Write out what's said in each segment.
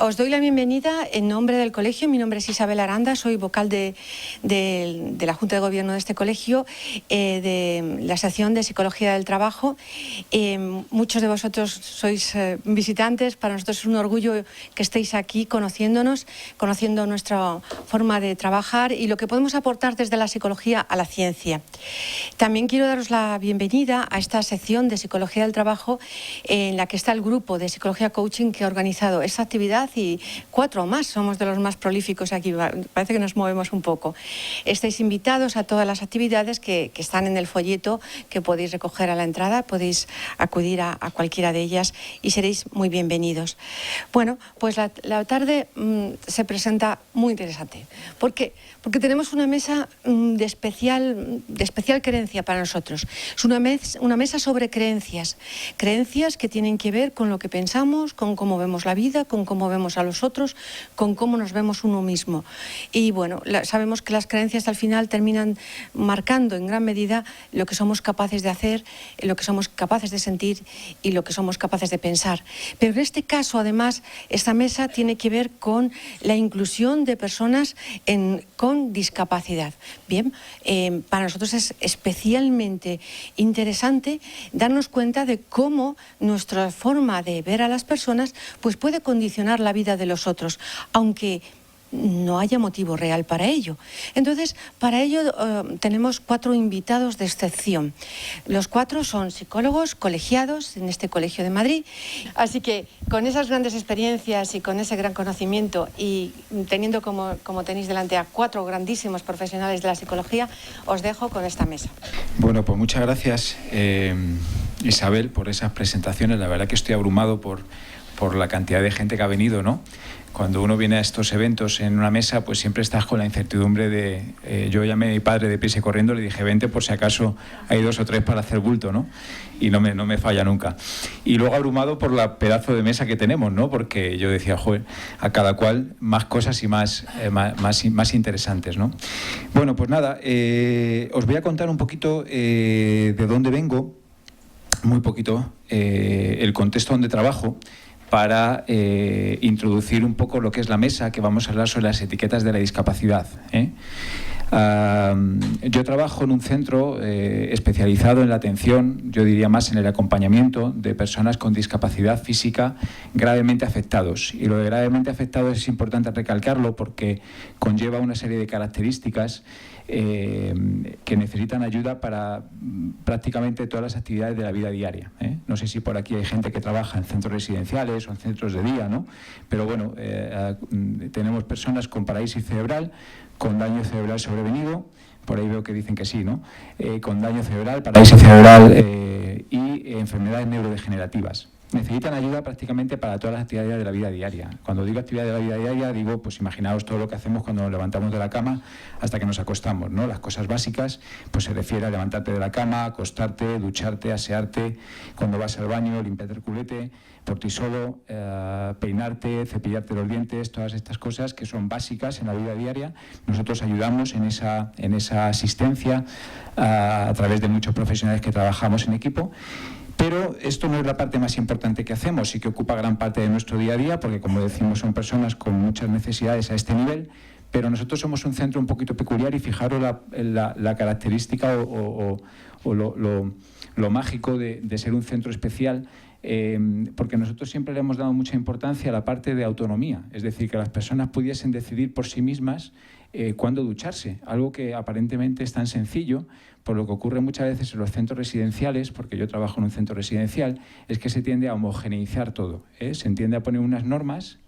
Os doy la bienvenida en nombre del colegio. Mi nombre es Isabel Aranda, soy vocal de la Junta de Gobierno de este colegio, de la sección de Psicología del Trabajo. Muchos de vosotros sois visitantes. Para nosotros es un orgullo que estéis aquí conociéndonos, conociendo nuestra forma de trabajar y lo que podemos aportar desde la psicología a la ciencia. También quiero daros la bienvenida a esta sección de Psicología del Trabajo en la que está el grupo de Psicología Coaching que ha organizado esta actividad, y 4 o más, somos de los más prolíficos aquí, parece que nos movemos un poco. Estáis invitados a todas las actividades que están en el folleto, que podéis recoger a la entrada, podéis acudir a cualquiera de ellas y seréis muy bienvenidos. Bueno, pues la tarde se presenta muy interesante. ¿Por qué? Porque tenemos una mesa de especial creencia para nosotros. Es una mesa sobre creencias que tienen que ver con lo que pensamos, con cómo vemos la vida, con cómo vemos a los otros, con cómo nos vemos uno mismo. Y bueno, sabemos que las creencias al final terminan marcando en gran medida lo que somos capaces de hacer, lo que somos capaces de sentir y lo que somos capaces de pensar. Pero en este caso, además, esta mesa tiene que ver con la inclusión de personas con discapacidad. Bien, para nosotros es especialmente interesante darnos cuenta de cómo nuestra forma de ver a las personas pues puede condicionar la vida de los otros, aunque no haya motivo real para ello. Entonces, para ello tenemos 4 invitados de excepción. Los 4 son psicólogos colegiados en este Colegio de Madrid. Así que con esas grandes experiencias y con ese gran conocimiento y teniendo como tenéis delante a 4 grandísimos profesionales de la psicología, os dejo con esta mesa. Bueno, pues muchas gracias, Isabel, por esas presentaciones. La verdad que estoy abrumado por la cantidad de gente que ha venido, ¿no? Cuando uno viene a estos eventos en una mesa, pues siempre estás con la incertidumbre de... yo llamé a mi padre deprisa y corriendo, le dije, vente por si acaso hay 2 o 3 para hacer bulto, ¿no? Y no me falla nunca. Y luego abrumado por la pedazo de mesa que tenemos, ¿no? Porque yo decía, joder, a cada cual más cosas y más interesantes, ¿no? Bueno, pues nada, os voy a contar un poquito de dónde vengo, muy poquito, el contexto donde trabajo, para introducir un poco lo que es la mesa, que vamos a hablar sobre las etiquetas de la discapacidad. Yo trabajo en un centro especializado en la atención, yo diría más en el acompañamiento de personas con discapacidad física gravemente afectados. Y lo de gravemente afectados es importante recalcarlo porque conlleva una serie de características que necesitan ayuda para prácticamente todas las actividades de la vida diaria. No sé si por aquí hay gente que trabaja en centros residenciales o en centros de día, ¿no? Pero bueno, tenemos personas con parálisis cerebral, con daño cerebral sobrevenido, por ahí veo que dicen que sí, ¿no? Con daño cerebral, parálisis cerebral y enfermedades neurodegenerativas. Necesitan ayuda prácticamente para todas las actividades de la vida diaria. Cuando digo actividades de la vida diaria, digo, pues imaginaos todo lo que hacemos cuando nos levantamos de la cama hasta que nos acostamos, ¿no? Las cosas básicas, pues se refiere a levantarte de la cama, acostarte, ducharte, asearte, cuando vas al baño, limpiarte el culete por ti solo, peinarte, cepillarte los dientes, todas estas cosas que son básicas en la vida diaria. Nosotros ayudamos en esa asistencia a través de muchos profesionales que trabajamos en equipo. Pero esto no es la parte más importante que hacemos, sí que ocupa gran parte de nuestro día a día, porque como decimos son personas con muchas necesidades a este nivel, pero nosotros somos un centro un poquito peculiar y fijaros la característica o lo mágico de ser un centro especial, porque nosotros siempre le hemos dado mucha importancia a la parte de autonomía, es decir, que las personas pudiesen decidir por sí mismas cuándo ducharse, algo que aparentemente es tan sencillo. Por lo que ocurre muchas veces en los centros residenciales, porque yo trabajo en un centro residencial, es que se tiende a homogeneizar todo, se tiende a poner unas normas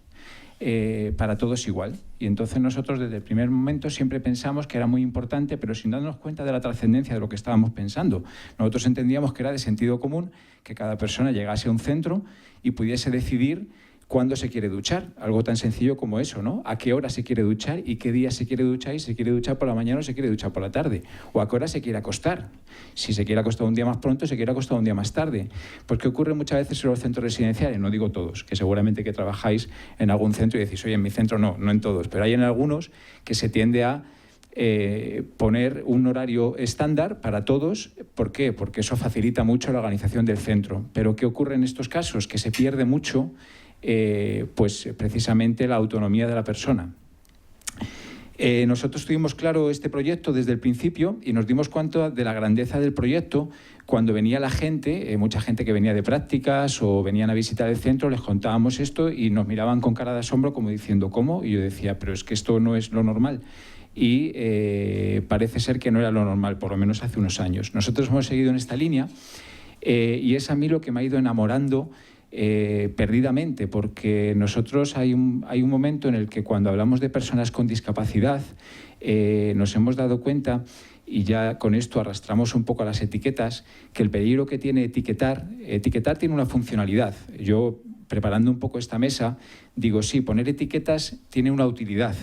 para todos igual. Y entonces nosotros desde el primer momento siempre pensamos que era muy importante, pero sin darnos cuenta de la trascendencia de lo que estábamos pensando. Nosotros entendíamos que era de sentido común que cada persona llegase a un centro y pudiese decidir cuándo se quiere duchar, algo tan sencillo como eso, ¿no? A qué hora se quiere duchar y qué día se quiere duchar, y si se quiere duchar por la mañana o se quiere duchar por la tarde, o a qué hora se quiere acostar. Si se quiere acostar un día más pronto, se quiere acostar un día más tarde. Pues que ocurre muchas veces en los centros residenciales, no digo todos, que seguramente que trabajáis en algún centro y decís, oye, en mi centro no en todos, pero hay en algunos que se tiende a poner un horario estándar para todos. ¿Por qué? Porque eso facilita mucho la organización del centro. Pero ¿qué ocurre en estos casos? Que se pierde mucho pues precisamente la autonomía de la persona. Nosotros tuvimos claro este proyecto desde el principio y nos dimos cuenta de la grandeza del proyecto cuando venía la gente, mucha gente que venía de prácticas o venían a visitar el centro, les contábamos esto y nos miraban con cara de asombro como diciendo ¿cómo? Y yo decía, pero es que esto no es lo normal. Y parece ser que no era lo normal, por lo menos hace unos años. Nosotros hemos seguido en esta línea y es a mí lo que me ha ido enamorando perdidamente, porque nosotros hay un momento en el que cuando hablamos de personas con discapacidad nos hemos dado cuenta, y ya con esto arrastramos un poco a las etiquetas, que el peligro que tiene etiquetar tiene una funcionalidad. Yo, preparando un poco esta mesa, digo, sí, poner etiquetas tiene una utilidad,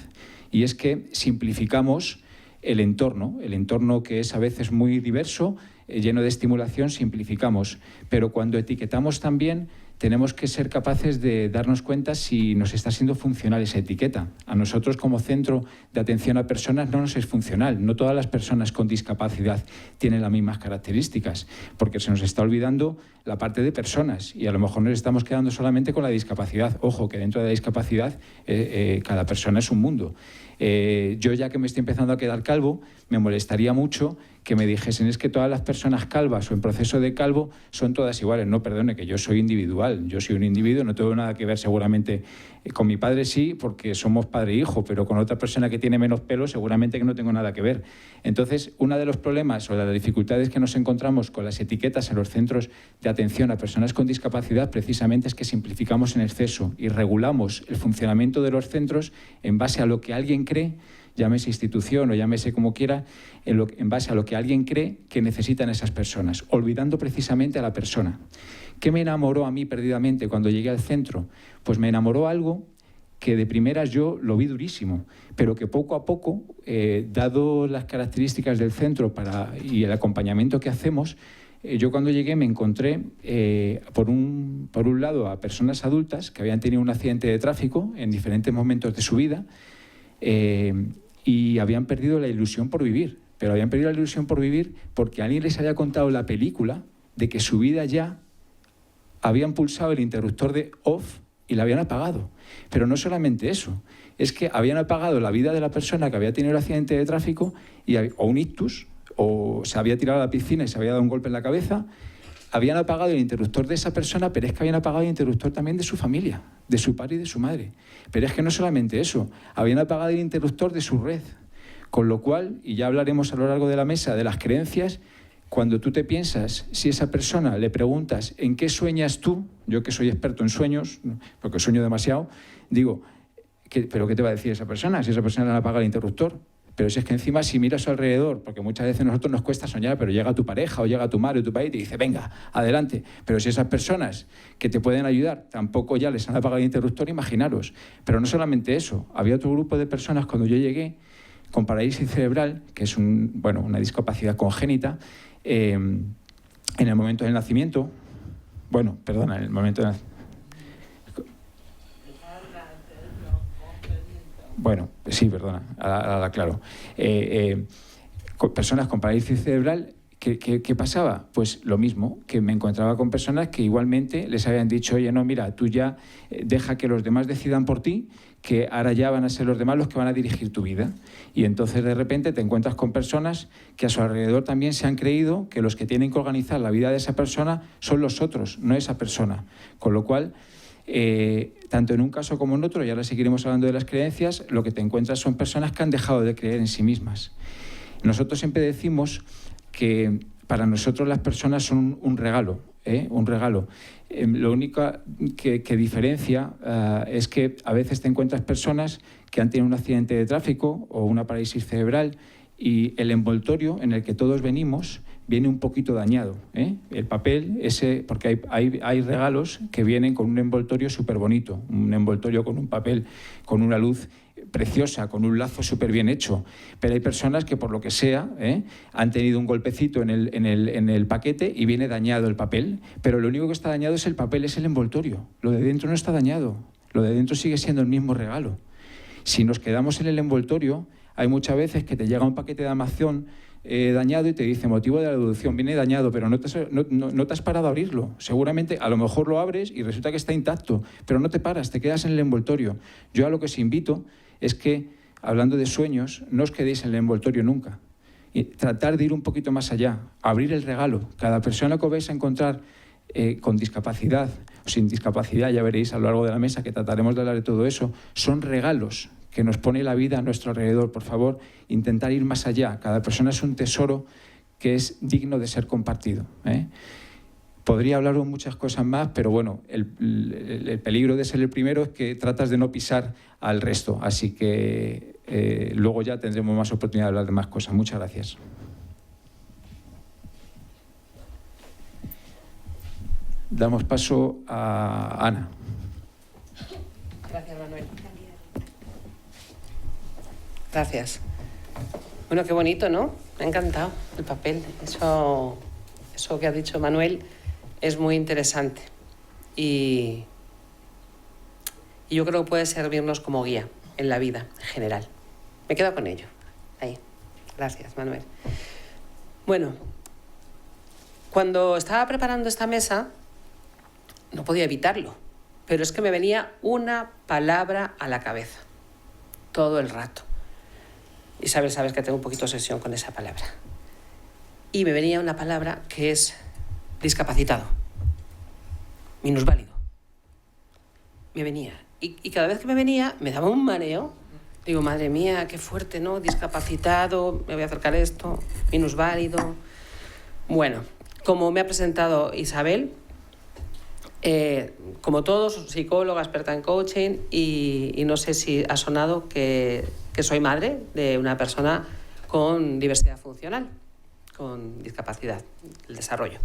y es que simplificamos el entorno que es a veces muy diverso, lleno de estimulación, simplificamos, pero cuando etiquetamos también tenemos que ser capaces de darnos cuenta si nos está siendo funcional esa etiqueta. A nosotros como centro de atención a personas no nos es funcional. No todas las personas con discapacidad tienen las mismas características, porque se nos está olvidando la parte de personas y a lo mejor nos estamos quedando solamente con la discapacidad. Ojo, que dentro de la discapacidad cada persona es un mundo. Yo, ya que me estoy empezando a quedar calvo, me molestaría mucho que me dijesen es que todas las personas calvas o en proceso de calvo son todas iguales. No, perdone, que yo soy individual, yo soy un individuo, no tengo nada que ver seguramente con mi padre sí, porque somos padre e hijo, pero con otra persona que tiene menos pelo seguramente que no tengo nada que ver. Entonces, uno de los problemas o de las dificultades que nos encontramos con las etiquetas en los centros de atención a personas con discapacidad precisamente es que simplificamos en exceso y regulamos el funcionamiento de los centros en base a lo que alguien cree, llámese institución o llámese como quiera, en base a lo que alguien cree que necesitan esas personas, olvidando precisamente a la persona. ¿Qué me enamoró a mí perdidamente cuando llegué al centro? Pues me enamoró algo que de primeras yo lo vi durísimo, pero que poco a poco, dado las características del centro y el acompañamiento que hacemos, yo cuando llegué me encontré, por un lado, a personas adultas que habían tenido un accidente de tráfico en diferentes momentos de su vida, y habían perdido la ilusión por vivir, pero habían perdido la ilusión por vivir porque alguien les había contado la película de que su vida ya habían pulsado el interruptor de off y la habían apagado. Pero no solamente eso, es que habían apagado la vida de la persona que había tenido el accidente de tráfico o un ictus, o se había tirado a la piscina y se había dado un golpe en la cabeza. Habían apagado el interruptor de esa persona, pero es que habían apagado el interruptor también de su familia, de su padre y de su madre. Pero es que no solamente eso, habían apagado el interruptor de su red. Con lo cual, y ya hablaremos a lo largo de la mesa de las creencias, cuando tú te piensas, si esa persona le preguntas ¿en qué sueñas tú? Yo que soy experto en sueños, porque sueño demasiado, digo, ¿pero qué te va a decir esa persona? Si esa persona le han apagado el interruptor. Pero si es que encima si miras a su alrededor, porque muchas veces a nosotros nos cuesta soñar, pero llega tu pareja o llega tu madre o tu padre y te dice, venga, adelante. Pero si esas personas que te pueden ayudar tampoco ya les han apagado el interruptor, imaginaros. Pero no solamente eso, había otro grupo de personas cuando yo llegué con parálisis cerebral, que es una discapacidad congénita, en el momento del nacimiento, en el momento del nacimiento. Sí, perdona, ahora claro. Personas con parálisis cerebral, ¿qué pasaba? Pues lo mismo, que me encontraba con personas que igualmente les habían dicho, oye, no, mira, tú ya deja que los demás decidan por ti, que ahora ya van a ser los demás los que van a dirigir tu vida. Y entonces de repente te encuentras con personas que a su alrededor también se han creído que los que tienen que organizar la vida de esa persona son los otros, no esa persona. Con lo cual, tanto en un caso como en otro, y ahora seguiremos hablando de las creencias, lo que te encuentras son personas que han dejado de creer en sí mismas. Nosotros siempre decimos que para nosotros las personas son un regalo, un regalo. Lo único que diferencia es que a veces te encuentras personas que han tenido un accidente de tráfico o una parálisis cerebral y el envoltorio en el que todos venimos viene un poquito dañado. El papel, porque hay regalos que vienen con un envoltorio súper bonito, un envoltorio con un papel, con una luz preciosa, con un lazo súper bien hecho. Pero hay personas que por lo que sea han tenido un golpecito en el paquete y viene dañado el papel, pero lo único que está dañado es el papel, es el envoltorio. Lo de dentro no está dañado, lo de dentro sigue siendo el mismo regalo. Si nos quedamos en el envoltorio, hay muchas veces que te llega un paquete de Amazon dañado y te dice motivo de la devolución, viene dañado, pero no te has parado a abrirlo. Seguramente, a lo mejor lo abres y resulta que está intacto, pero no te paras, te quedas en el envoltorio. Yo a lo que os invito es que, hablando de sueños, no os quedéis en el envoltorio nunca. Y tratar de ir un poquito más allá, abrir el regalo. Cada persona que os vais a encontrar con discapacidad o sin discapacidad, ya veréis a lo largo de la mesa que trataremos de hablar de todo eso, son regalos que nos pone la vida a nuestro alrededor. Por favor, intentar ir más allá. Cada persona es un tesoro que es digno de ser compartido, ¿eh? Podría hablar de muchas cosas más, pero bueno, el peligro de ser el primero es que tratas de no pisar al resto. Así que luego ya tendremos más oportunidad de hablar de más cosas. Muchas gracias. Damos paso a Ana. Gracias, Manuel. Gracias. Bueno, qué bonito, ¿no? Me ha encantado el papel. Eso que ha dicho Manuel es muy interesante. Y yo creo que puede servirnos como guía en la vida en general. Me quedo con ello. Ahí. Gracias, Manuel. Bueno, cuando estaba preparando esta mesa, no podía evitarlo, pero es que me venía una palabra a la cabeza todo el rato. Isabel, sabes que tengo un poquito de obsesión con esa palabra. Y me venía una palabra que es discapacitado, minusválido. Me venía. Y cada vez que me venía, me daba un mareo. Digo, madre mía, qué fuerte, ¿no? Discapacitado, me voy a acercar a esto, minusválido. Bueno, como me ha presentado Isabel, como todos, psicóloga, experta en coaching, y no sé si ha sonado que soy madre de una persona con diversidad funcional, con discapacidad, el desarrollo.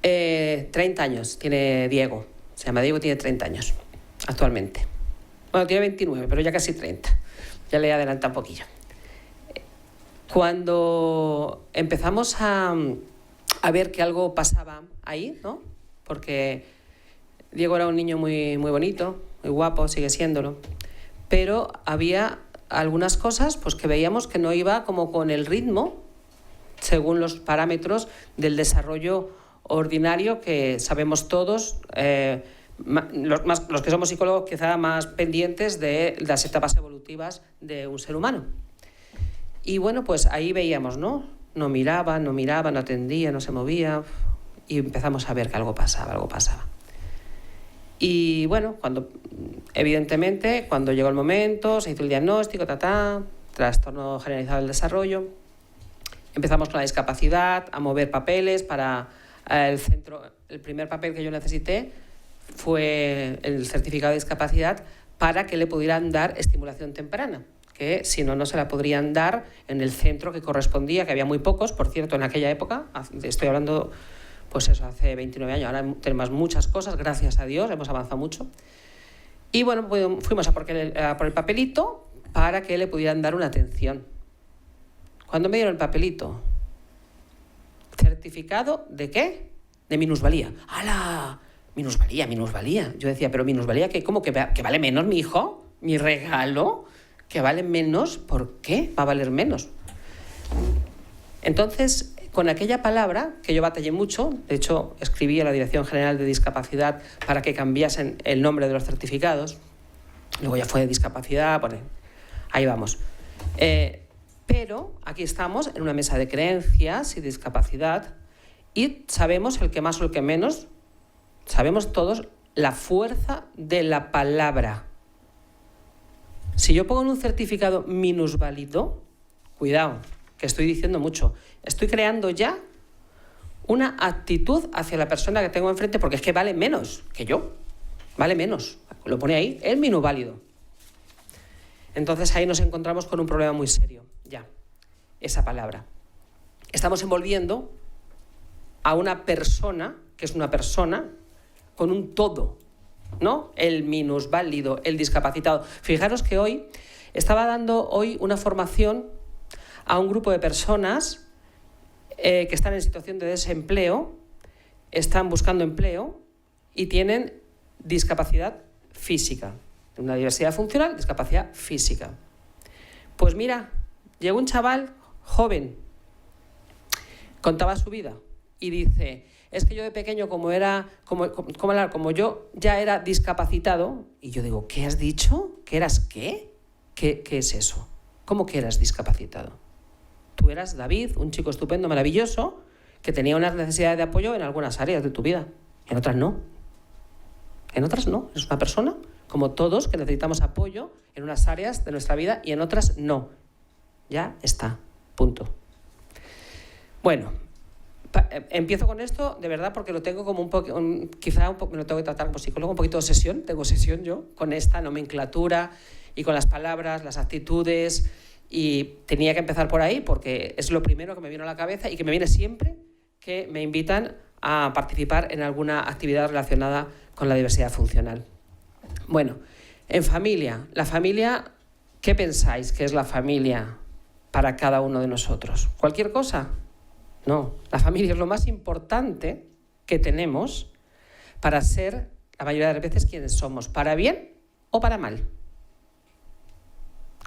30 años tiene Diego, se llama Diego, tiene 30 años actualmente. Bueno, tiene 29, pero ya casi 30, ya le adelanta un poquillo. Cuando empezamos a ver que algo pasaba ahí, ¿no? Porque Diego era un niño muy, muy bonito, muy guapo, sigue siéndolo, pero había algunas cosas pues, que veíamos que no iba como con el ritmo, según los parámetros del desarrollo ordinario que sabemos todos, los que somos psicólogos quizá más pendientes de las etapas evolutivas de un ser humano. Y bueno, pues ahí veíamos, ¿no? No miraba, no atendía, no se movía, y empezamos a ver que algo pasaba. Y bueno, evidentemente, cuando llegó el momento, se hizo el diagnóstico, trastorno generalizado del desarrollo, empezamos con la discapacidad, a mover papeles para el centro. El primer papel que yo necesité fue el certificado de discapacidad para que le pudieran dar estimulación temprana, que si no, no se la podrían dar en el centro que correspondía, que había muy pocos, por cierto, en aquella época, estoy hablando, pues eso, hace 29 años, ahora tenemos muchas cosas, gracias a Dios, hemos avanzado mucho. Y bueno, pues fuimos a por el papelito para que le pudieran dar una atención. Cuando me dieron el papelito, ¿certificado de qué? De minusvalía. ¡Hala! Minusvalía. Yo decía, ¿pero minusvalía qué? ¿Cómo que vale menos mi hijo? ¿Mi regalo? ¿Que vale menos? ¿Por qué va a valer menos? Entonces, con aquella palabra, que yo batallé mucho, de hecho, escribí a la Dirección General de Discapacidad para que cambiasen el nombre de los certificados, luego ya fue de discapacidad, bueno, ahí vamos. Pero aquí estamos en una mesa de creencias y discapacidad y sabemos el que más o el que menos, sabemos todos la fuerza de la palabra. Si yo pongo en un certificado minusválido, cuidado, que estoy diciendo mucho, estoy creando ya una actitud hacia la persona que tengo enfrente porque es que vale menos que yo, vale menos, lo pone ahí, el minusválido. Entonces ahí nos encontramos con un problema muy serio, ya, esa palabra. Estamos envolviendo a una persona, que es una persona, con un todo, ¿no? El minusválido, el discapacitado. Fijaros que hoy estaba dando una formación a un grupo de personas que están en situación de desempleo, están buscando empleo y tienen discapacidad física. Una diversidad funcional, discapacidad física. Pues mira, llegó un chaval joven, contaba su vida y dice, es que yo de pequeño como yo ya era discapacitado, y yo digo, ¿qué has dicho? ¿Que eras qué? ¿Qué es eso? ¿Cómo que eras discapacitado? Tú eras David, un chico estupendo, maravilloso, que tenía unas necesidades de apoyo en algunas áreas de tu vida, en otras no. En otras no, eres una persona como todos que necesitamos apoyo en unas áreas de nuestra vida y en otras no. Ya está, punto. Bueno, empiezo con esto de verdad porque lo tengo como un poco, quizá me lo tengo que tratar como psicólogo, un poquito de obsesión, tengo obsesión yo con esta nomenclatura y con las palabras, las actitudes, y tenía que empezar por ahí porque es lo primero que me vino a la cabeza y que me viene siempre que me invitan a participar en alguna actividad relacionada con la diversidad funcional. Bueno, en familia, la familia, ¿qué pensáis que es la familia para cada uno de nosotros? ¿Cualquier cosa? No, la familia es lo más importante que tenemos para ser, la mayoría de las veces, quienes somos, para bien o para mal.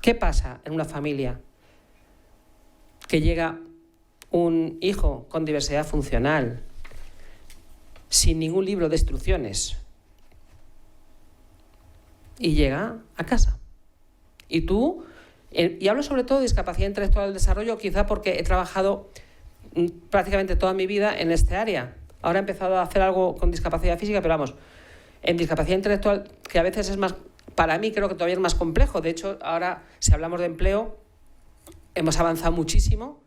¿Qué pasa en una familia que llega un hijo con diversidad funcional, sin ningún libro de instrucciones, y llega a casa? Y tú, y hablo sobre todo de discapacidad intelectual del desarrollo, quizá porque he trabajado prácticamente toda mi vida en este área. Ahora he empezado a hacer algo con discapacidad física, pero vamos, en discapacidad intelectual, que a veces es más, para mí creo que todavía es más complejo. De hecho, ahora, si hablamos de empleo, hemos avanzado muchísimo.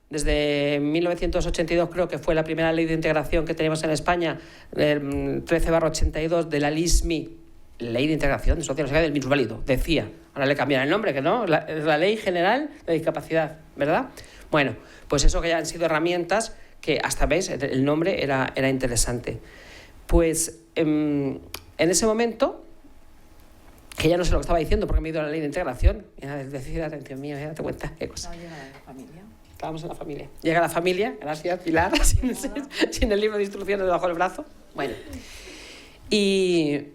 Desde 1982 creo que fue la primera ley de integración que tenemos en España, el 13/82 de la LISMI, Ley de Integración de Social del Minusválido, decía, ahora le cambian el nombre, que no, la Ley General de Discapacidad, ¿verdad? Bueno, pues eso que ya han sido herramientas que hasta, ¿ves?, el nombre era interesante. Pues en ese momento, que ya no sé lo que estaba diciendo porque me he ido a la Ley de Integración, y decir, atención mío, date cuenta, qué cosa. No, llega la familia. Estábamos en la familia. Llega la familia, gracias Pilar, sin el libro de instrucciones debajo del brazo. Bueno, y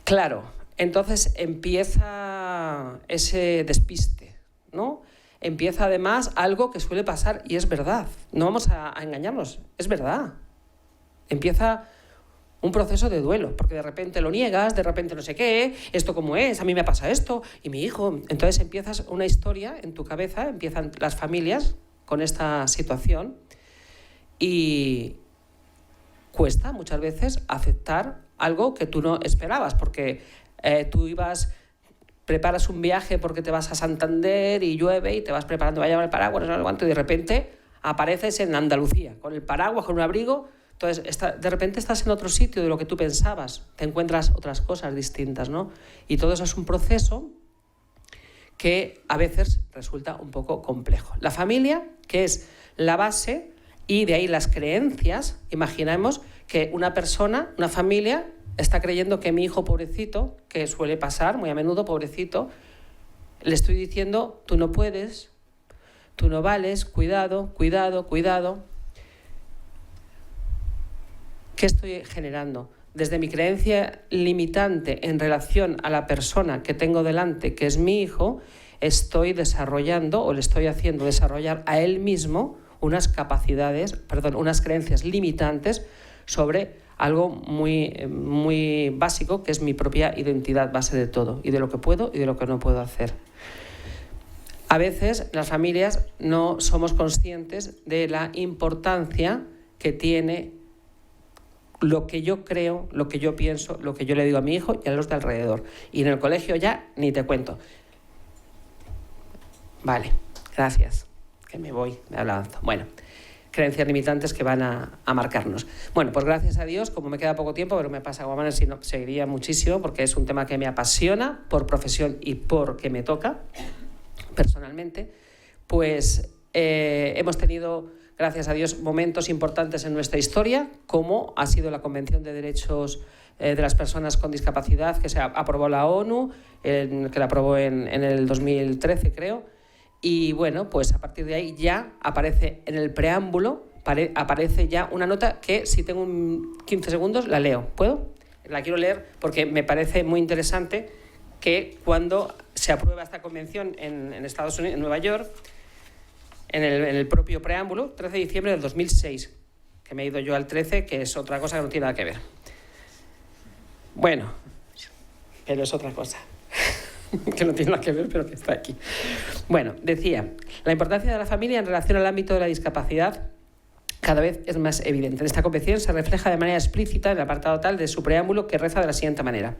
claro, entonces empieza ese despiste, ¿no? Empieza además algo que suele pasar y es verdad. No vamos a engañarnos, es verdad. Empieza un proceso de duelo, porque de repente lo niegas, de repente no sé qué, esto cómo es, a mí me pasa esto, y mi hijo. Entonces empiezas una historia en tu cabeza, empiezan las familias con esta situación y cuesta muchas veces aceptar algo que tú no esperabas, porque tú preparas un viaje porque te vas a Santander y llueve y te vas preparando, va a llevar el paraguas, no sé cuánto, y de repente apareces en Andalucía con el paraguas, con un abrigo. Entonces, de repente estás en otro sitio de lo que tú pensabas, te encuentras otras cosas distintas, ¿no? Y todo eso es un proceso que a veces resulta un poco complejo. La familia, que es la base, y de ahí las creencias. Imaginemos que una persona, una familia, está creyendo que mi hijo pobrecito, que suele pasar muy a menudo, pobrecito, le estoy diciendo, tú no puedes, tú no vales, cuidado, cuidado, cuidado. ¿Qué estoy generando? Desde mi creencia limitante en relación a la persona que tengo delante, que es mi hijo, estoy desarrollando o le estoy haciendo desarrollar a él mismo unas creencias limitantes sobre algo muy, muy básico, que es mi propia identidad base de todo, y de lo que puedo y de lo que no puedo hacer. A veces las familias no somos conscientes de la importancia que tiene lo que yo creo, lo que yo pienso, lo que yo le digo a mi hijo y a los de alrededor. Y en el colegio ya ni te cuento. Vale, gracias, que me voy, me avanzo. Bueno, creencias limitantes que van a marcarnos. Bueno, pues gracias a Dios, como me queda poco tiempo, pero me pasa como si no, seguiría muchísimo, porque es un tema que me apasiona por profesión y porque me toca personalmente, pues hemos tenido, gracias a Dios, momentos importantes en nuestra historia, como ha sido la Convención de Derechos de las Personas con Discapacidad, que se aprobó la ONU, que la aprobó en el 2013, creo. Y bueno, pues a partir de ahí ya aparece en el preámbulo, aparece ya una nota que, si tengo 15 segundos, la leo. ¿Puedo? La quiero leer porque me parece muy interesante que cuando se aprueba esta convención en Estados Unidos, en Nueva York, en el propio preámbulo, 13 de diciembre del 2006, que me he ido yo al 13, que es otra cosa que no tiene nada que ver. Bueno, pero es otra cosa, que no tiene nada que ver, pero que está aquí. Bueno, decía, la importancia de la familia en relación al ámbito de la discapacidad cada vez es más evidente. En esta convención se refleja de manera explícita en el apartado tal de su preámbulo, que reza de la siguiente manera: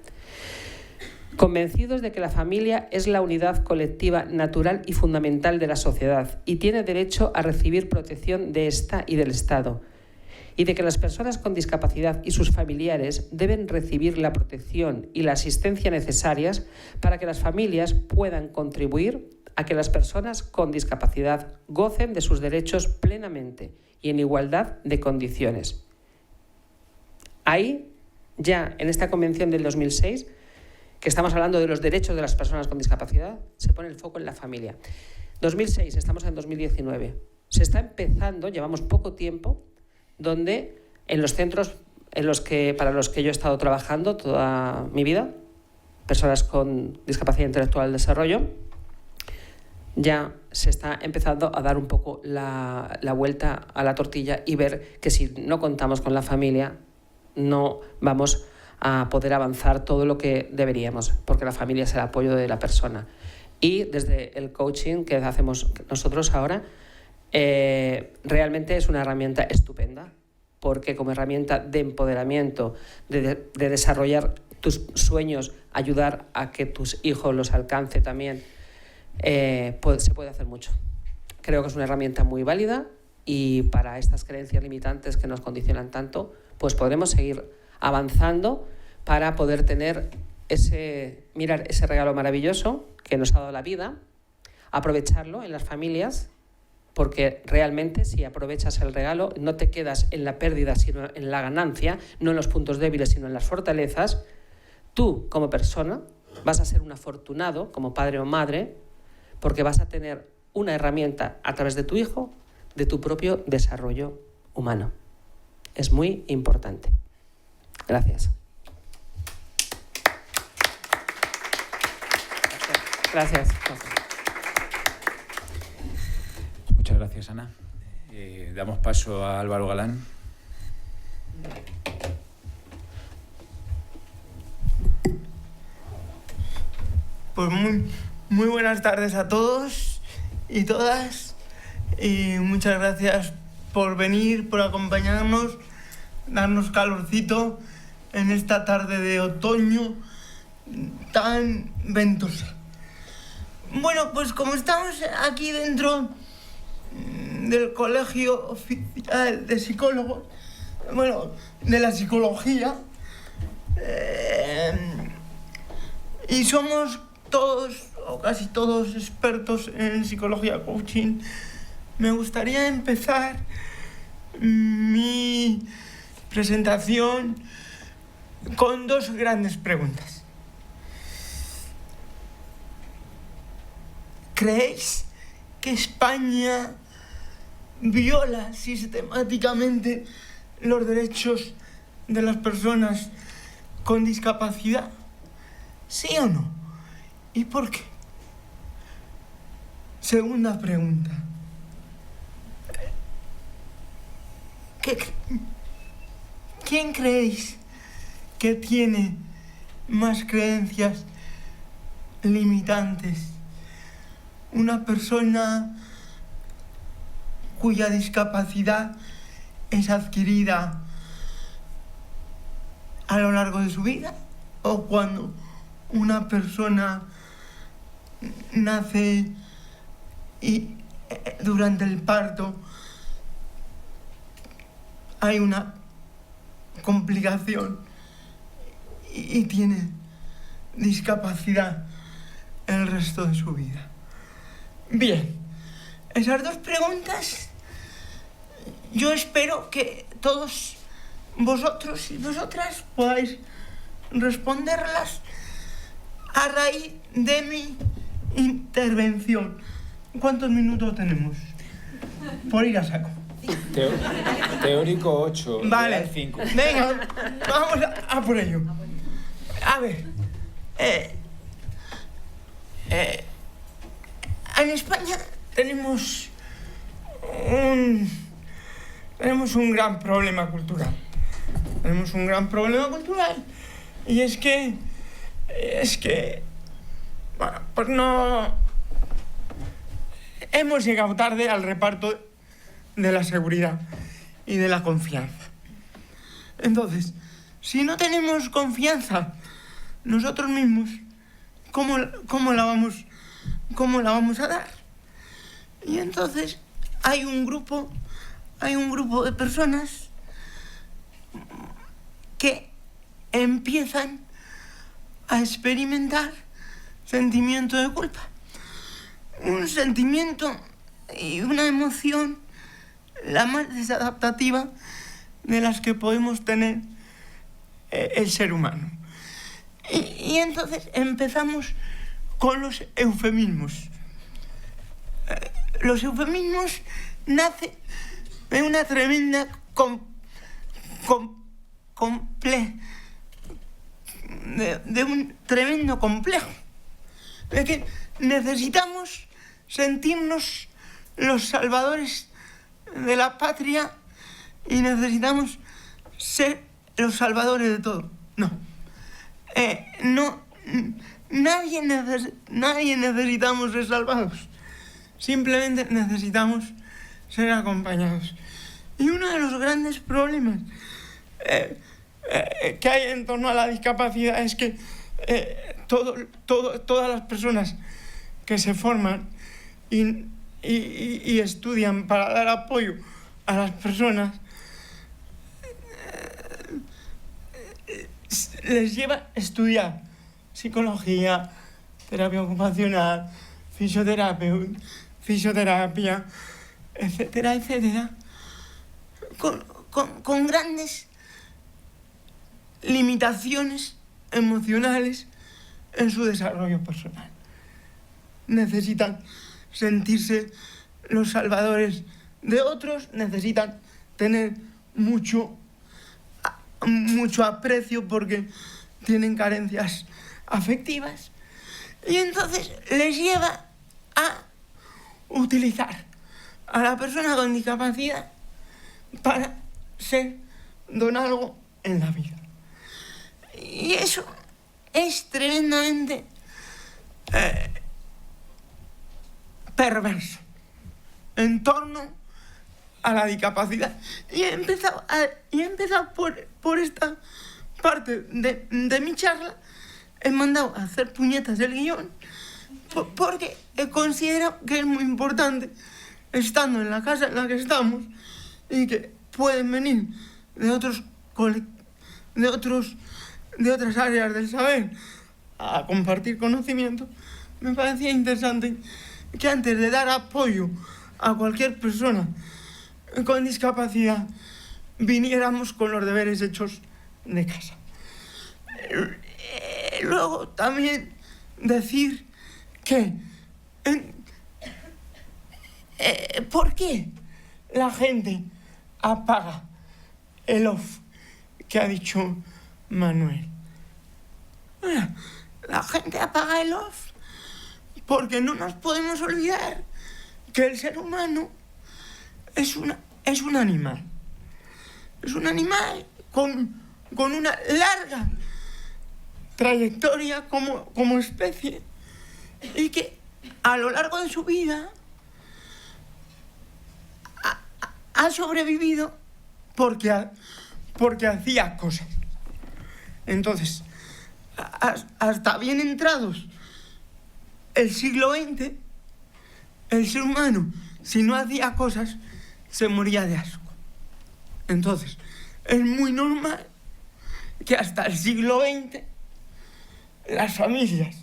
convencidos de que la familia es la unidad colectiva natural y fundamental de la sociedad y tiene derecho a recibir protección de esta y del Estado, y de que las personas con discapacidad y sus familiares deben recibir la protección y la asistencia necesarias para que las familias puedan contribuir a que las personas con discapacidad gocen de sus derechos plenamente y en igualdad de condiciones. Ahí, ya en esta convención del 2006, que estamos hablando de los derechos de las personas con discapacidad, se pone el foco en la familia. 2006, estamos en 2019. Se está empezando, llevamos poco tiempo, donde en los centros para los que yo he estado trabajando toda mi vida, personas con discapacidad intelectual del desarrollo, ya se está empezando a dar un poco la vuelta a la tortilla y ver que si no contamos con la familia no vamos a poder avanzar todo lo que deberíamos, porque la familia es el apoyo de la persona. Y desde el coaching que hacemos nosotros ahora, realmente es una herramienta estupenda, porque como herramienta de empoderamiento, de desarrollar tus sueños, ayudar a que tus hijos los alcance también, se puede hacer mucho. Creo que es una herramienta muy válida y para estas creencias limitantes que nos condicionan tanto, pues podremos seguir avanzando para poder mirar ese regalo maravilloso que nos ha dado la vida, aprovecharlo en las familias, porque realmente si aprovechas el regalo no te quedas en la pérdida sino en la ganancia, no en los puntos débiles sino en las fortalezas. Tú como persona vas a ser un afortunado como padre o madre, porque vas a tener una herramienta a través de tu hijo de tu propio desarrollo humano. Es muy importante. Gracias. Gracias. Muchas gracias, Ana. Damos paso a Álvaro Galán. Pues muy buenas tardes a todos y todas, y muchas gracias por venir, por acompañarnos, darnos calorcito en esta tarde de otoño tan ventosa. Bueno, pues como estamos aquí dentro del Colegio Oficial de Psicólogos, bueno, de la psicología, y somos todos o casi todos expertos en psicología coaching, me gustaría empezar mi presentación con dos grandes preguntas. ¿Creéis que España viola sistemáticamente los derechos de las personas con discapacidad? ¿Sí o no? ¿Y por qué? Segunda pregunta. ¿Quién creéis que tiene más creencias limitantes? ¿Una persona cuya discapacidad es adquirida a lo largo de su vida? ¿O cuando una persona nace y durante el parto hay una complicación y tiene discapacidad el resto de su vida? Bien, esas dos preguntas yo espero que todos vosotros y vosotras podáis responderlas a raíz de mi intervención. ¿Cuántos minutos tenemos? Por ir a saco. Teórico 8. Vale, 5. Venga, vamos a por ello. A ver, en España tenemos tenemos un gran problema cultural. Tenemos un gran problema cultural y es que, bueno, pues no hemos llegado tarde al reparto de la seguridad y de la confianza. Entonces, si no tenemos confianza nosotros mismos, ¿cómo la vamos a dar? Y entonces hay un grupo de personas que empiezan a experimentar sentimiento de culpa. Un sentimiento y una emoción la más desadaptativa de las que podemos tener el ser humano. Y entonces empezamos con los eufemismos. Los eufemismos nacen de una tremenda de un tremendo complejo, de que necesitamos sentirnos los salvadores de la patria y necesitamos ser los salvadores de todo. Nadie necesitamos ser salvados, simplemente necesitamos ser acompañados. Y uno de los grandes problemas que hay en torno a la discapacidad es que todas las personas que se forman y estudian para dar apoyo a las personas les lleva estudiar psicología, terapia ocupacional, fisioterapia, etcétera, etcétera, con grandes limitaciones emocionales en su desarrollo personal. Necesitan sentirse los salvadores de otros, necesitan tener mucho aprecio porque tienen carencias afectivas, y entonces les lleva a utilizar a la persona con discapacidad para ser don algo en la vida. Y eso es tremendamente perverso en torno a la discapacidad. Y he empezado por esta parte de mi charla. He mandado a hacer puñetas el guión porque he considerado que es muy importante, estando en la casa en la que estamos y que pueden venir de otras áreas del saber a compartir conocimiento. Me parecía interesante que antes de dar apoyo a cualquier persona con discapacidad viniéramos con los deberes hechos de casa. Luego también decir que ¿por qué la gente apaga el off que ha dicho Manuel? Bueno, la gente apaga el off porque no nos podemos olvidar que el ser humano es un animal. Es un animal con una larga trayectoria como especie y que a lo largo de su vida ha sobrevivido porque hacía cosas. Entonces, hasta bien entrados el siglo XX, el ser humano, si no hacía cosas, se moría de asco. Entonces, es muy normal que hasta el siglo XX las familias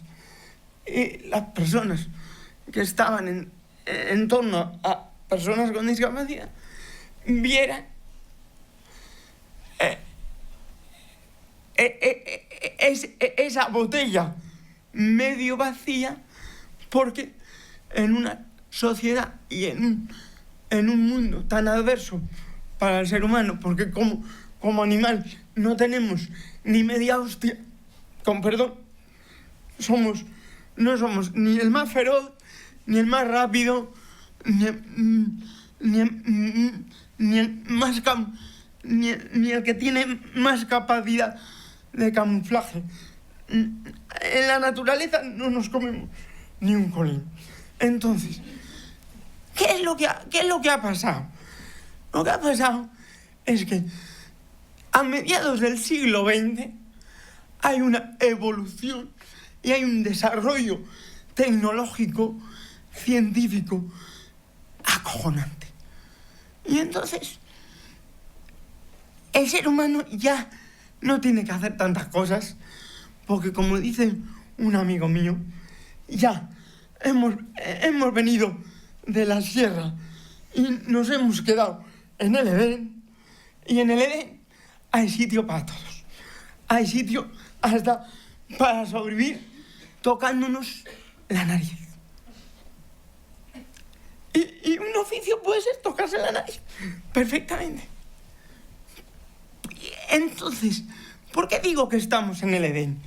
y las personas que estaban en torno a personas con discapacidad vieran esa botella medio vacía, porque en una sociedad y en un mundo tan adverso para el ser humano, porque como animal no tenemos ni media hostia, con perdón, no somos ni el más feroz, ni el más rápido, ni el que tiene más capacidad de camuflaje. En la naturaleza no nos comemos ni un colín. Entonces, ¿qué es lo que ha pasado? Lo que ha pasado es que a mediados del siglo XX hay una evolución y hay un desarrollo tecnológico, científico, acojonante. Y entonces, el ser humano ya no tiene que hacer tantas cosas, porque como dice un amigo mío, ya hemos venido de la sierra y nos hemos quedado en el Edén, y en el Edén hay sitio para todos. Hay sitio hasta para sobrevivir tocándonos la nariz. Y un oficio puede ser tocarse la nariz perfectamente. Entonces, ¿por qué digo que estamos en el Edén?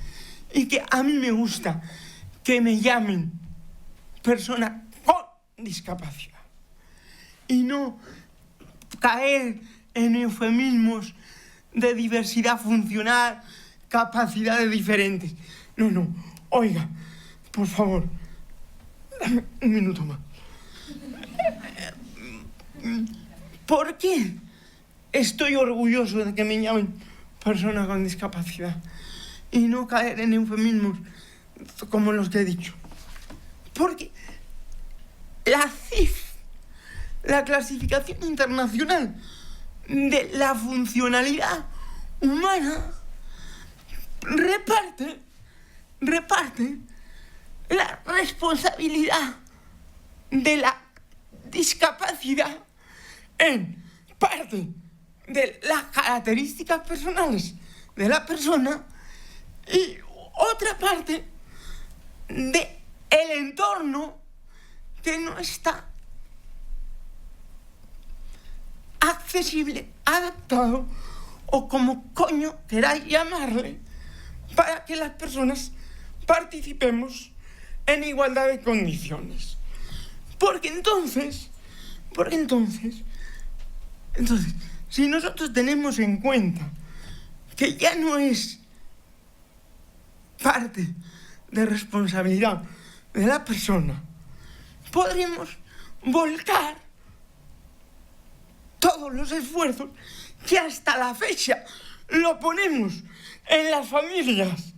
Y que a mí me gusta que me llamen persona con discapacidad. Y no caer en eufemismos de diversidad funcional, capacidades diferentes. No. Oiga, por favor, dame un minuto más. ¿Por qué estoy orgulloso de que me llamen persona con discapacidad y no caer en eufemismos como los que he dicho? Porque la CIF, la Clasificación Internacional de la Funcionalidad Humana, reparte la responsabilidad de la discapacidad en parte de las características personales de la persona y otra parte de el entorno que no está accesible, adaptado o como coño queráis llamarle, para que las personas participemos en igualdad de condiciones. Porque entonces, si nosotros tenemos en cuenta que ya no es parte de responsabilidad de la persona, podremos volcar todos los esfuerzos que hasta la fecha lo ponemos en las familias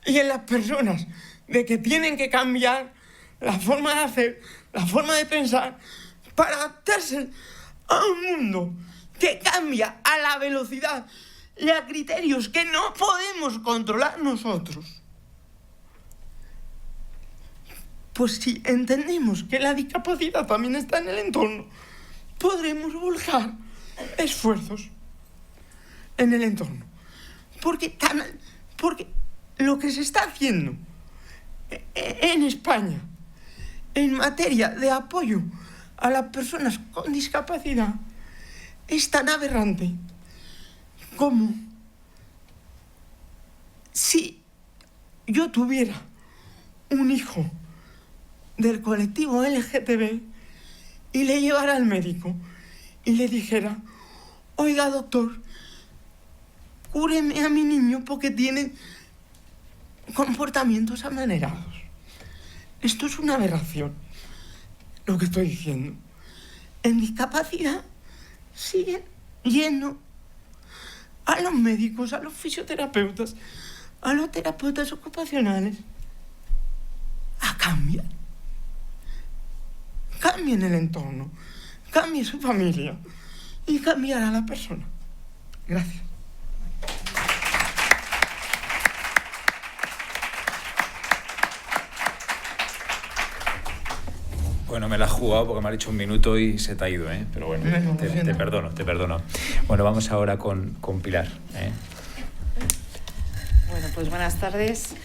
y en las personas, de que tienen que cambiar la forma de hacer, la forma de pensar, para adaptarse a un mundo que cambia a la velocidad y a criterios que no podemos controlar nosotros. Pues si entendemos que la discapacidad también está en el entorno, podremos volcar esfuerzos en el entorno. Porque lo que se está haciendo en España en materia de apoyo a las personas con discapacidad es tan aberrante como si yo tuviera un hijo del colectivo LGTB y le llevara al médico y le dijera: oiga, doctor, cúreme a mi niño porque tiene comportamientos amanerados. Esto es una aberración, lo que estoy diciendo. En discapacidad siguen yendo a los médicos, a los fisioterapeutas, a los terapeutas ocupacionales a cambiar. Cambien el entorno, cambie su familia y cambiar a la persona. Gracias. Bueno, me la has jugado porque me has dicho un minuto y se te ha ido, ¿eh? Pero bueno, te perdono. Bueno, vamos ahora con Pilar, ¿eh? Bueno, pues buenas tardes.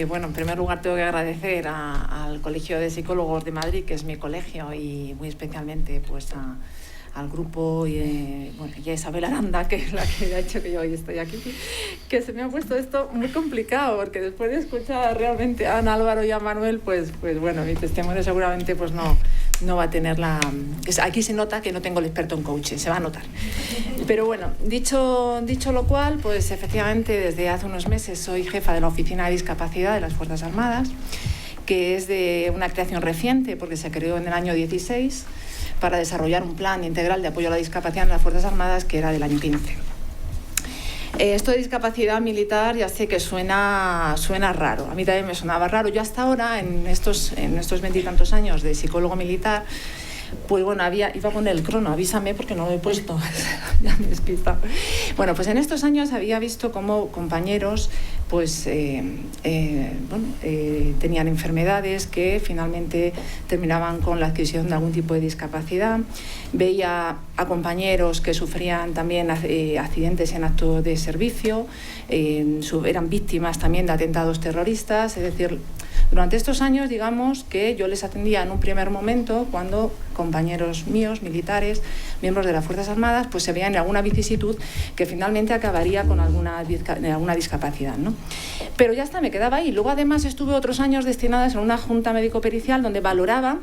Bueno, en primer lugar tengo que agradecer al Colegio de Psicólogos de Madrid, que es mi colegio, y muy especialmente pues al grupo y a Isabel Aranda, que es la que ha hecho que yo hoy estoy aquí, que se me ha puesto esto muy complicado, porque después de escuchar realmente a Ana, Álvaro y a Manuel, pues bueno, mi testimonio seguramente pues no no va a tener la... Aquí se nota que no tengo el experto en coaching, se va a notar. Pero bueno, dicho lo cual, pues efectivamente desde hace unos meses soy jefa de la Oficina de Discapacidad de las Fuerzas Armadas, que es de una creación reciente porque se creó en el año 16 para desarrollar un plan integral de apoyo a la discapacidad en las Fuerzas Armadas que era del año 15. Esto de discapacidad militar ya sé que suena raro, a mí también me sonaba raro. Yo hasta ahora, en estos 20 y tantos años de psicólogo militar, pues bueno, iba a poner el crono, avísame porque no lo he puesto, ya me despista. Bueno, pues en estos años había visto cómo compañeros pues tenían enfermedades que finalmente terminaban con la adquisición de algún tipo de discapacidad. Veía a compañeros que sufrían también accidentes en acto de servicio, eran víctimas también de atentados terroristas, es decir, durante estos años, digamos, que yo les atendía en un primer momento cuando compañeros míos, militares, miembros de las Fuerzas Armadas, pues se veían en alguna vicisitud que finalmente acabaría con alguna discapacidad, ¿no? Pero ya está, me quedaba ahí. Luego, además, estuve otros años destinadas en una junta médico-pericial donde valoraba